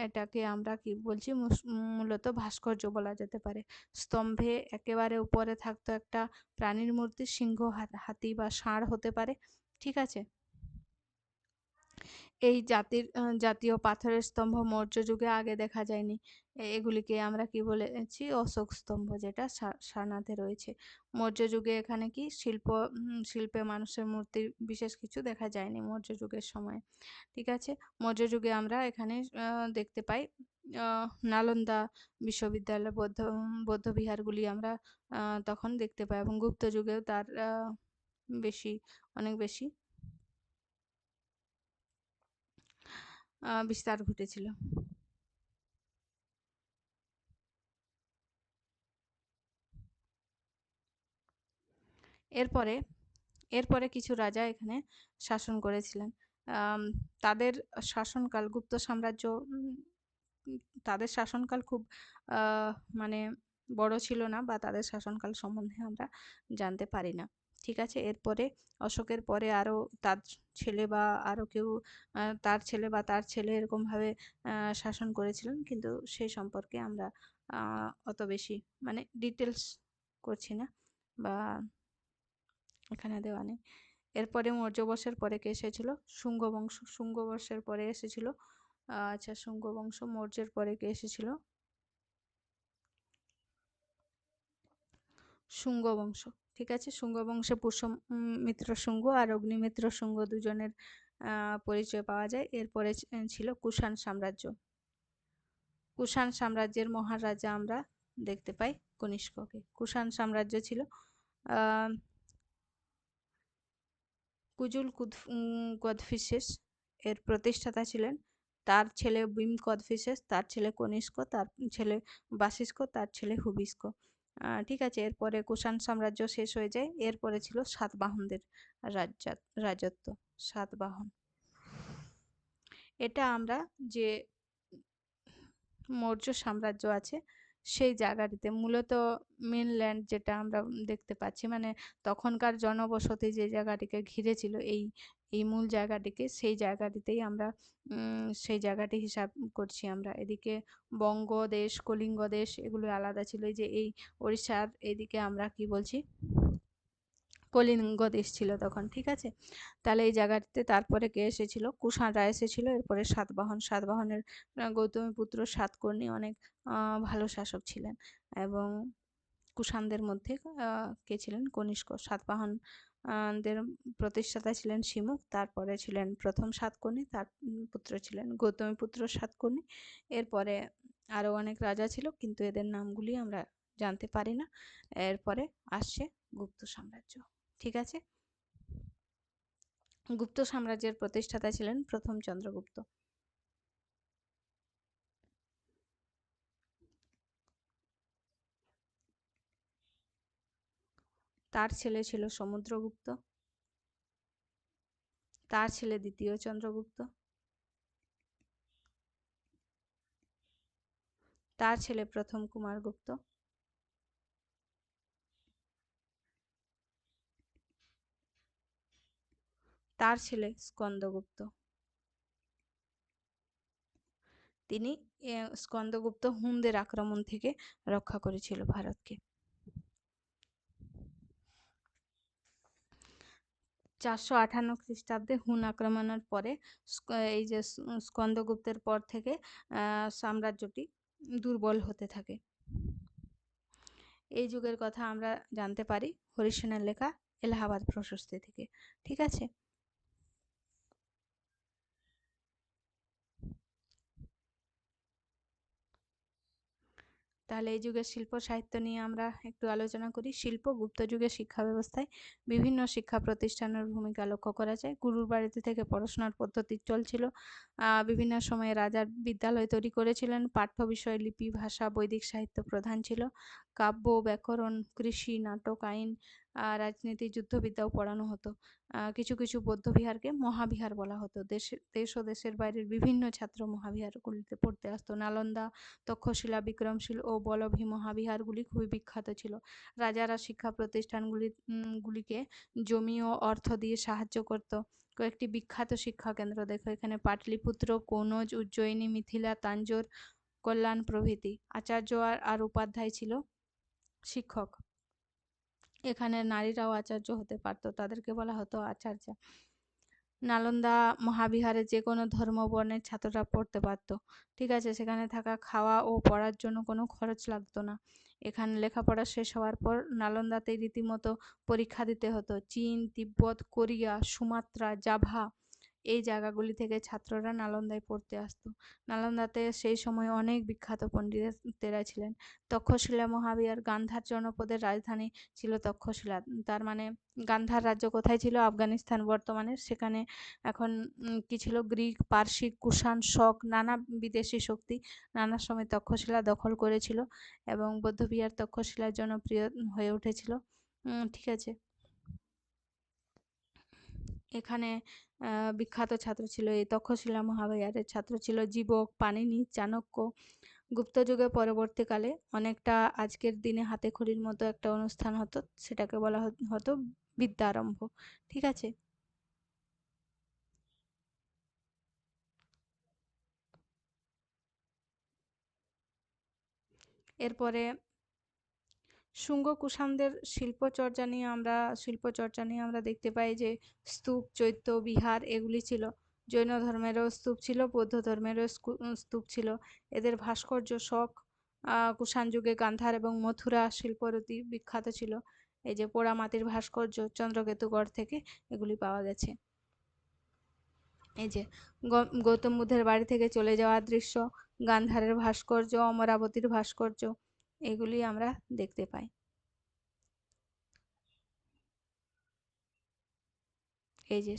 এটাকে আমরা কি বলছি, মূলত ভাস্কর্য বলা যেতে পারে। স্তম্ভে একেবারে উপরে থাকতো একটা প্রাণীর মূর্তি, সিংহ, হাতি বা ষাঁড় হতে পারে, ঠিক আছে। এই জাতীয় পাথরের স্তম্ভ মৌর্য যুগে আগে দেখা যায়নি। এগুলিকে আমরা কি বলেছি, অশোক স্তম্ভ, যেটা সারনাথে রয়েছে। মৌর্য যুগে এখানে কি শিল্পে মানুষের মূর্তি বিশেষ কিছু দেখা যায়নি মৌর্য যুগের সময়, ঠিক আছে। মৌর্য যুগে আমরা এখানে দেখতে পাই নালন্দা বিশ্ববিদ্যালয়, বৌদ্ধ বিহারগুলি আমরা তখন দেখতে পাই, এবং গুপ্ত যুগেও তার অনেক বেশি বিস্তার ঘটেছিল। এরপরে কিছু রাজা এখানে শাসন করেছিলেন। তাদের শাসনকাল, গুপ্ত সাম্রাজ্য, তাদের শাসনকাল খুব মানে বড় ছিল না, বা তাদের শাসনকাল সম্বন্ধে আমরা জানতে পারি না, ঠিক আছে। এরপরে অশোকের পরে আরও তার ছেলে বা আরও কেউ তার ছেলে এরকমভাবে শাসন করেছিলেন, কিন্তু সেই সম্পর্কে আমরা অত বেশি মানে ডিটেলস করছি না, বা এখানে দেওয়া নেই। এরপরে মৌর্য বংশের পরে কে এসেছিল, শুঙ্গ বংশ। শুঙ্গ বংশের পরে এসেছিল শুঙ্গ বংশ। মৌর্যের পরে কে এসেছিল, শুঙ্গ বংশ, ঠিক আছে। শুঙ্গ বংশে পুষ্যমিত্র শুঙ্গ আর অগ্নিমিত্র শুঙ্গ দুজনের পরিচয় পাওয়া যায়। এরপরে ছিল কুষাণ সাম্রাজ্য। কুষাণ সাম্রাজ্যের মহারাজা আমরা দেখতে পাই কনিষ্ককে। কুষাণ সাম্রাজ্য ছিল কুজুল কদফিসেস এর প্রতিষ্ঠাতা ছিলেন। তার ছেলে ভীম কদফিসেস, তার ছেলে কনিষ্ক, তার ছেলে বাসিষ্ক, তার ছেলে হুবিষ্ক, ঠিক আছে। এরপরে কুষাণ সাম্রাজ্য শেষ হয়ে যায়। এরপরে ছিল সাতবাহনদের রাজত্ব। সাতবাহন, এটা আমরা যে মৌর্য সাম্রাজ্য আছে সেই জায়গাটিতে, মূলত মেনল্যান্ড যেটা আমরা দেখতে পাচ্ছি, মানে তখনকার জনবসতি যে জায়গাটিকে ঘিরে ছিল, এই মূল জায়গাটিকে, সেই জায়গাটিতেই আমরা সেই জায়গাটি হিসাব করছি আমরা। এদিকে বঙ্গদেশ, কলিঙ্গ দেশ, এগুলো আলাদা ছিল। এই যে এই ওড়িশার এদিকে আমরা কি বলছি, কলিঙ্গ দেশ ছিল তখন, ঠিক আছে। তাহলে এই জায়গাতে তারপরে কে এসেছিল, কুষাণরা এসেছিল। এরপরে সাতবাহন, সাতবাহনের গৌতমীপুত্র সাতকর্ণী অনেক ভালো শাসক ছিলেন। এবং কুষাণদের মধ্যে কে ছিলেন, কনিষ্ক। সাতবাহন দের প্রতিষ্ঠাতা ছিলেন শিমুখ, তারপরে ছিলেন প্রথম সাতকর্ণী, তার পুত্র ছিলেন গৌতমীপুত্র সাতকর্ণী। এরপরে আরও অনেক রাজা ছিল, কিন্তু এদের নামগুলি আমরা জানতে পারি না। এরপরে আসছে গুপ্ত সাম্রাজ্য, ঠিক আছে। গুপ্ত সাম্রাজ্যের প্রতিষ্ঠাতা ছিলেন প্রথম চন্দ্রগুপ্ত। তার ছেলে ছিল সমুদ্রগুপ্ত, তার ছেলে দ্বিতীয় চন্দ্রগুপ্ত, তার ছেলে প্রথম কুমারগুপ্ত, তার ছেলে স্কন্দগুপ্ত। তিনি স্কন্দগুপ্ত হুনদের আক্রমণ থেকে রক্ষা করেছিল ভারতকে। 458 খ্রিস্টাব্দে হুন আক্রমণের পরে এই যে স্কন্দগুপ্তের পর থেকে সাম্রাজ্যটি দুর্বল হতে থাকে। এই যুগের কথা আমরা জানতে পারি হরিশ সেনের লেখা এলাহাবাদ প্রশস্তি থেকে, ঠিক আছে। তাহলে এই যুগের শিল্প সাহিত্য নিয়ে আমরা একটু আলোচনা করি। শিল্প গুপ্ত যুগের শিক্ষা ব্যবস্থায় বিভিন্ন শিক্ষা প্রতিষ্ঠানের ভূমিকা লক্ষ্য করা যায়। গুরুর বাড়িতে থেকে পড়াশোনার পদ্ধতি চলছিল। বিভিন্ন সময়ে রাজার বিদ্যালয় তৈরি করেছিলেন। পাঠ্য বিষয় লিপি, ভাষা, বৈদিক সাহিত্য প্রধান ছিল। কাব্য, ব্যাকরণ, কৃষি, নাটক, আইন, রাজনীতি, যুদ্ধবিদ্যাও পড়ানো হতো। কিছু কিছু বৌদ্ধবিহারকে মহাবিহার বলা হতো। দেশ ও দেশের বাইরের বিভিন্ন ছাত্র মহাবিহারগুলিতে পড়তে আসতো। নালন্দা, তক্ষশিলা, বিক্রমশীল ও বলভী মহাবিহারগুলি খুবই বিখ্যাত ছিল। রাজারা শিক্ষা প্রতিষ্ঠানগুলিকে জমি ও অর্থ দিয়ে সাহায্য করত। কয়েকটি বিখ্যাত শিক্ষা কেন্দ্র দেখো এখানে: পাটলিপুত্র, কনৌজ, উজ্জয়িনী, মিথিলা, তাঞ্জোর, কল্যাণ প্রভৃতি। আচার্য আর উপাধ্যায় ছিল শিক্ষক। এখানে নারীরাও আচার্য হতে পারত, তাদেরকে বলা হতো আচার্য। নালন্দা মহাবিহারে যে কোনো ধর্ম বর্ণের ছাত্ররা পড়তে পারত, ঠিক আছে। সেখানে থাকা, খাওয়া ও পড়ার জন্য কোনো খরচ লাগতো না। এখানে লেখাপড়া শেষ হওয়ার পর নালন্দাতে রীতিমতো পরীক্ষা দিতে হতো। চীন, তিব্বত, কোরিয়া, সুমাত্রা, জাভা এই জায়গাগুলি থেকে ছাত্ররা নালন্দায় পড়তে আসতো। নালন্দাতে সেই সময় অনেক বিখ্যাত পণ্ডিতেরা ছিলেন। তক্ষশিলা মহাবিহার গান্ধার জনপদের রাজধানী ছিল তক্ষশিলা। তার মানে গান্ধার রাজ্য কোথায় ছিল? আফগানিস্তান বর্তমানে। সেখানে এখন কি ছিল? গ্রিক, পারসিক, কুষাণ, শক, নানা বিদেশি শক্তি নানা সময় তক্ষশিলা দখল করেছিল এবং বৌদ্ধবিহার তক্ষশিলার জনপ্রিয় হয়ে উঠেছিল, ঠিক আছে। এখানে বিখ্যাত ছাত্র ছিল, এই তক্ষশিলা মহাবিহারের ছাত্র ছিল জীবক, পাণিনি, চাণক্য। গুপ্ত যুগে পরবর্তীকালে অনেকটা আজকের দিনে হাতেখড়ির মতো একটা অনুষ্ঠান হতো, সেটাকে বলা হতো বিদ্যারম্ভ, ঠিক আছে। এরপরে শুঙ্গ কুষাণদের শিল্পচর্চা নিয়ে আমরা দেখতে পাই যে স্তূপ, চৈত্য, বিহার এগুলি ছিল। জৈন ধর্মেরও স্তূপ ছিল, বৌদ্ধ ধর্মেরও স্তূপ ছিল। এদের ভাস্কর্য, শক, কুষাণ যুগে গান্ধার এবং মথুরা শিল্পরীতি বিখ্যাত ছিল। এই যে পোড়ামাটির ভাস্কর্য চন্দ্রকেতুগড় থেকে এগুলি পাওয়া গেছে। এই যে গৌতম বুদ্ধের বাড়ি থেকে চলে যাওয়ার দৃশ্য, গান্ধারের ভাস্কর্য, অমরাবতীর ভাস্কর্য এগুলি আমরা দেখতে পাই। এই যে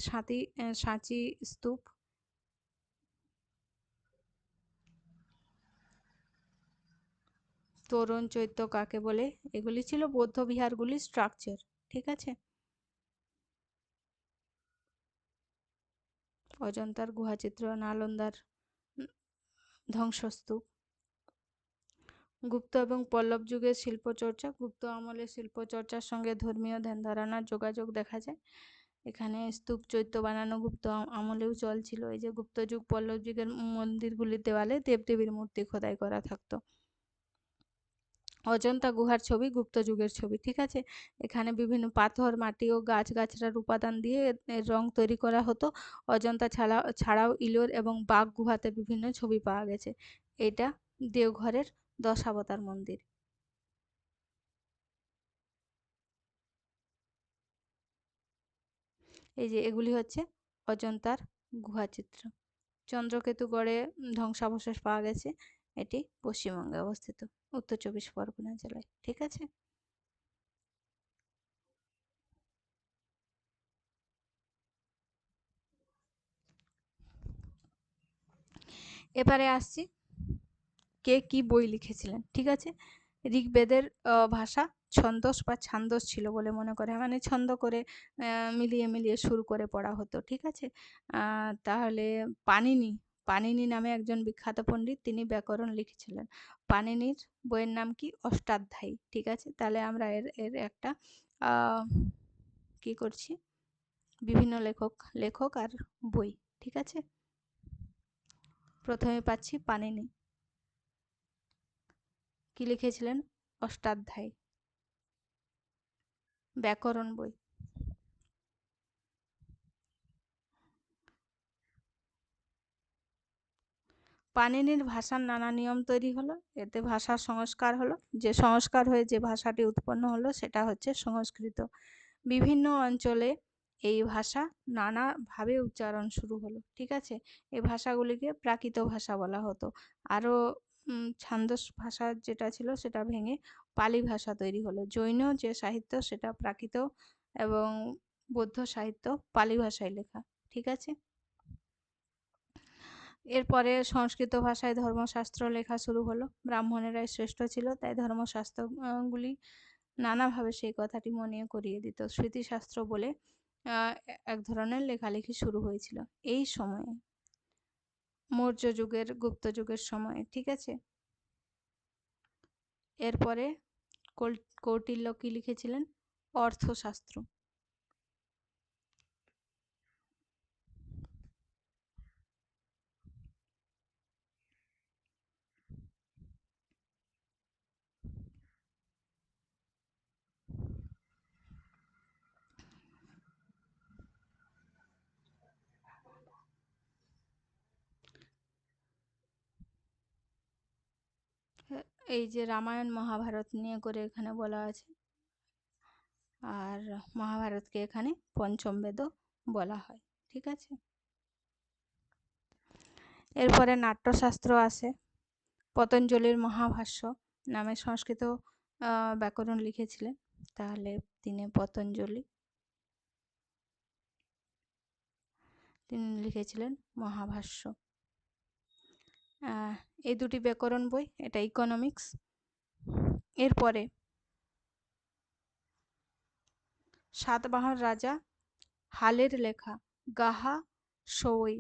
সাঁচি স্তূপ, তোরণ চৈত্য কাকে বলে, এগুলি ছিল বৌদ্ধ বিহারগুলির স্ট্রাকচার, ঠিক আছে। অজন্তার গুহাচিত্র, নালন্দার ধ্বংসস্তূপ। গুপ্ত এবং পল্লব যুগের শিল্পচর্চা। গুপ্ত আমলের শিল্পচর্চার সঙ্গে ধর্মীয় ধ্যান ধারণার যোগাযোগ দেখা যায়। এখানে স্তূপ, চৈত্য বানানো গুপ্ত আমলেও চলছিল। এই যে গুপ্ত যুগ, পল্লব যুগের মন্দিরগুলির দেওয়ালে দেবদেবীর মূর্তি খোদাই করা থাকতো। অজন্তা গুহার ছবি গুপ্ত যুগের ছবি, ঠিক আছে? এখানে বিভিন্ন পাথর, মাটি ও গাছ-গাছড়ার উপাদান দিয়ে এর রং তৈরি করা হতো। অজন্তা ছাড়াও ইলোর এবং বাঘ গুহাতে বিভিন্ন ছবি পাওয়া গেছে। এটা দেওঘরের দশাবতার মন্দির। এই যে এগুলি হচ্ছে অজন্তার গুহাচিত্র। চন্দ্রকেতুগড়ে ধ্বংসাবশেষ পাওয়া গেছে। এটি পশ্চিমবঙ্গে অবস্থিত, উত্তর চব্বিশ পরগনা জেলায়, ঠিক আছে? এবারে আসছি কে কি বই লিখেছিলেন, ঠিক আছে? ঋগ্বেদের ভাষা ছন্দস বা ছান্দস ছিল বলে মনে করে, মানে ছন্দ করে মিলিয়ে মিলিয়ে সুর করে পড়া হতো, ঠিক আছে? তাহলে পাণিনি, পাণিনি নামে একজন বিখ্যাত পণ্ডিত, তিনি ব্যাকরণ লিখেছিলেন। পাণিনির বইয়ের নাম কি? অষ্টাধ্যায়ী, ঠিক আছে? তাহলে আমরা এর এর একটা কি করছি, বিভিন্ন লেখক লেখক আর বই, ঠিক আছে? প্রথমে পাচ্ছি পাণিনি, কি লিখেছিলেন? অষ্টাধ্যায়ী ব্যাকরণ বই। পাণিনির ভাষার নানা নিয়ম তৈরি হলো, এতে ভাষার সংস্কার হলো, যে সংস্কার হয়ে যে ভাষাটি উৎপন্ন হলো সেটা হচ্ছে সংস্কৃত। বিভিন্ন অঞ্চলে এই ভাষা নানাভাবে উচ্চারণ শুরু হলো, ঠিক আছে? এই ভাষাগুলিকে প্রাকৃত ভাষা বলা হতো। আরও ছান্দস ভাষা যেটা ছিল সেটা ভেঙে পালি ভাষা তৈরি হলো। জৈন যে সাহিত্য সেটা প্রাকৃত এবং বৌদ্ধ সাহিত্য পালি ভাষায় লেখা, ঠিক আছে? এরপরে সংস্কৃত ভাষায় ধর্মশাস্ত্র লেখা শুরু হলো। ব্রাহ্মণেরাই শ্রেষ্ঠ ছিল, তাই ধর্মশাস্ত্রগুলি নানাভাবে সেই কথাটি মনে করিয়ে দিত। স্মৃতিশাস্ত্র বলে এক ধরনের লেখালেখি শুরু হয়েছিল এই সময়ে, মৌর্য যুগের, গুপ্ত যুগের সময়ে, ঠিক আছে? এরপরে কৌটিল্য কি লিখেছিলেন? অর্থশাস্ত্র। এই যে রামায়ণ মহাভারত নিয়ে করে এখানে বলা আছে, আর মহাভারতকে এখানে পঞ্চম বেদও বলা হয়, ঠিক আছে? এরপরে নাট্যশাস্ত্র আসে। পতঞ্জলির মহাভাষ্য নামে সংস্কৃত ব্যাকরণ লিখেছিলেন, তাহলে তিনি লিখেছিলেন মহাভাষ্য। এই দুটি ব্যাকরণ বই, এটা ইকোনমিক্স। এরপরে সাতবাহন রাজা হালের লেখা গাহা সই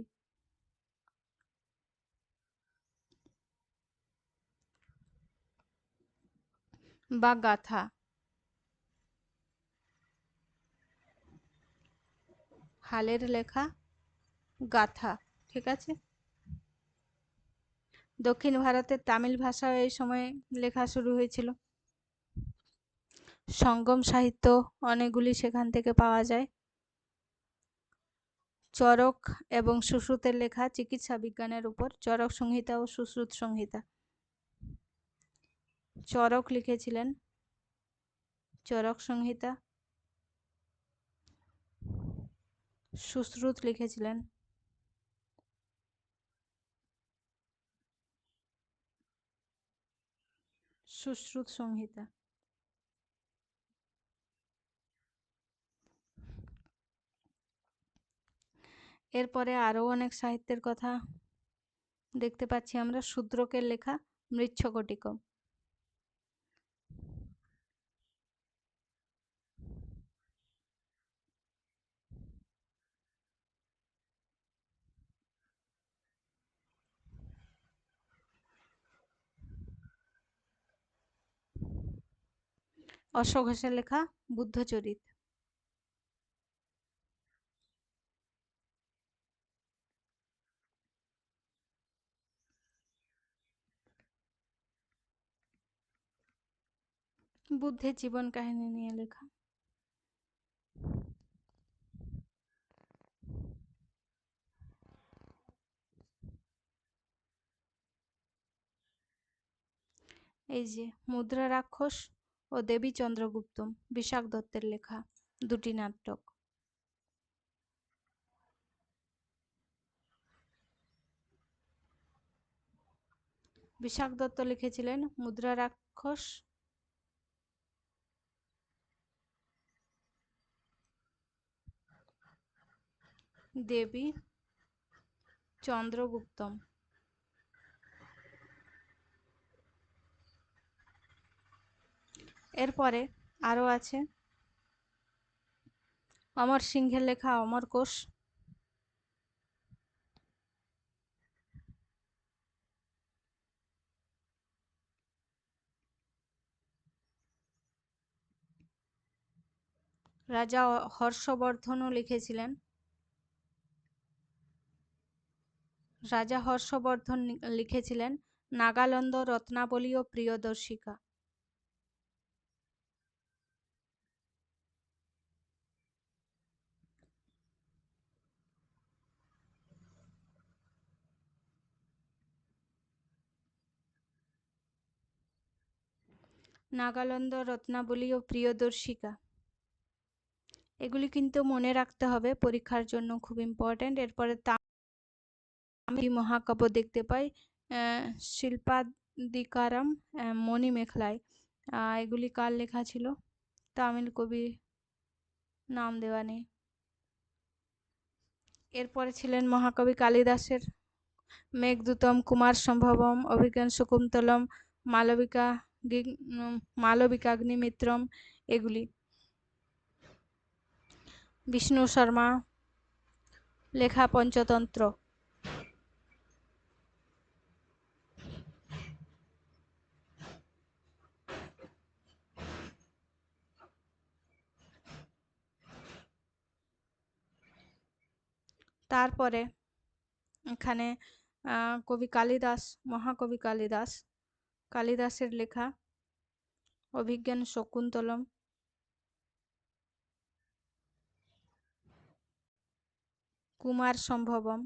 বা গাথা, হালের লেখা গাথা, ঠিক আছে? দক্ষিণ ভারতের তামিল ভাষায় এই সময় লেখা শুরু হয়েছিল। সঙ্গম সাহিত্য অনেকগুলি সেখান থেকে পাওয়া যায়। চরক এবং সুশ্রুতের লেখা চিকিৎসা বিজ্ঞানের উপর, চরক সংহিতা ও সুশ্রুত সংহিতা। চরক লিখেছিলেন চরক সংহিতা, সুশ্রুত লিখেছিলেন সুশ্রুত সংহিতা। এরপরে আরও অনেক সাহিত্যের কথা দেখতে পাচ্ছি আমরা। শূদ্রকের লেখা মৃচ্ছকটিকম। অশ্বঘোষের লেখা বুদ্ধচরিত। বুদ্ধের জীবন কাহিনী নিয়ে লেখা। এই যে মুদ্রা রাক্ষস ও দেবী চন্দ্রগুপ্তম, বিশাখ দত্তের লেখা দুটি নাটক। বিশাখ দত্ত লিখেছিলেন মুদ্রা রাক্ষস, দেবী চন্দ্রগুপ্তম। এরপরে আরও আছে অমর সিংহের লেখা অমরকোষ, রাজা হর্ষবর্ধনও লিখেছিলেন। রাজা হর্ষবর্ধন লিখেছিলেন নাগালন্দ রত্নাবলী ও প্রিয়দর্শিকা। নাগালন্দ রত্নাবলী ও প্রিয়দর্শিকা, এগুলি কিন্তু মনে রাখতে হবে, পরীক্ষার জন্য খুব ইম্পর্টেন্ট। এরপরে আমি মহাকাব্য দেখতে পাই শিল্পাদিকারম, মণিমেখলায়, এগুলি কার লেখা ছিল? তামিল কবি, নাম দেওয়া নেই। এরপরে ছিলেন মহাকবি কালিদাসের মেঘদূতম, কুমার সম্ভবম, অভিজ্ঞান শকুন্তলম, মালবিকাগ্নিমিত্রম, এগুলি। বিষ্ণু শর্মা লেখা পঞ্চতন্ত্র। তারপরে এখানে কবি কালিদাস, মহাকবি কালিদাস, কালিদাসের লেখা অভিজ্ঞান শকুন্তলম, কুমার সম্ভবম,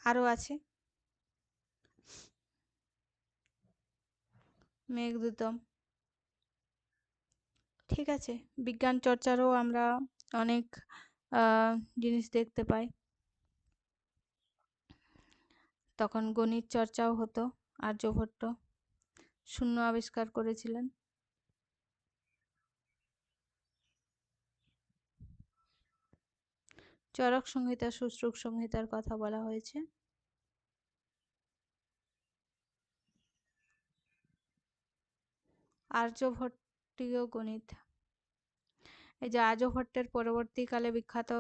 আরও আছে মেঘদূতম। ঠিক আছে, বিজ্ঞান চর্চারও আমরা অনেক জিনিস দেখতে পাই। তখন গণিত চর্চাও হতো। আর্যভট্ট শূন্য আবিষ্কার করেছিলেন। চরক সংহিতা, শুশ্রুত সংহিতার কথা বলা হয়েছে। আর্যভট্টীয় গণিত, এই যে আর্যভট্টের পরবর্তীকালে বিখ্যাত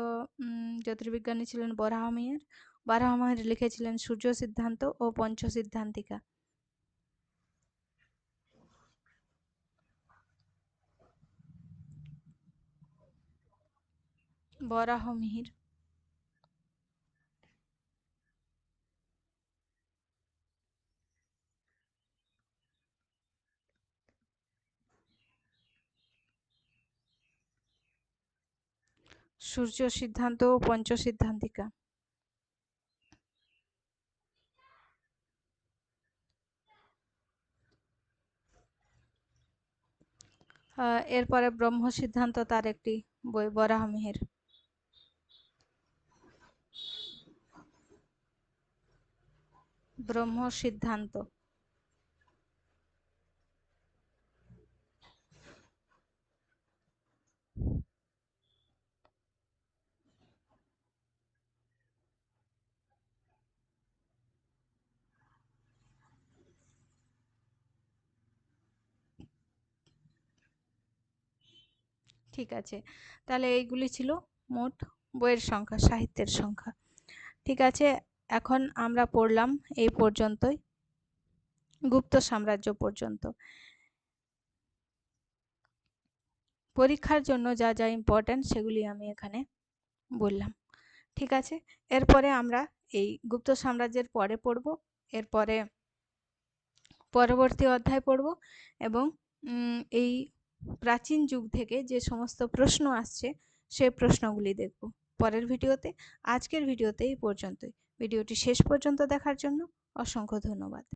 জ্যোতির্বিজ্ঞানী ছিলেন বরাহমিহির। বরাহমিহির লিখেছিলেন সূর্য সিদ্ধান্ত ও পঞ্চসিদ্ধান্তিকা। বরাহমিহির। সূর্য সিদ্ধান্ত ও পঞ্চসিদ্ধান্তিকা। এরপরে ব্রহ্ম সিদ্ধান্ত, তার একটি বই, বরাহমিহির। ব্রহ্ম সিদ্ধান্ত। ঠিক আছে, তাহলে এইগুলি ছিল মোট বইয়ের সংখ্যা, সাহিত্যের সংখ্যা। ঠিক আছে, এখন আমরা পড়লাম এই পর্যন্তই, গুপ্ত সাম্রাজ্য পর্যন্ত। পরীক্ষার জন্য যা যা ইম্পর্টেন্ট সেগুলি আমি এখানে বললাম। ঠিক আছে, এরপরে আমরা এই গুপ্ত সাম্রাজ্যের পরে পড়ব। এরপরে পরবর্তী অধ্যায় পড়ব এবং এই প্রাচীন যুগ থেকে যে সমস্ত প্রশ্ন আসছে সেই প্রশ্নগুলি দেখব পরের ভিডিওতে। আজকের ভিডিওতে এই পর্যন্তই। ভিডিওটি শেষ পর্যন্ত দেখার জন্য অসংখ্য ধন্যবাদ।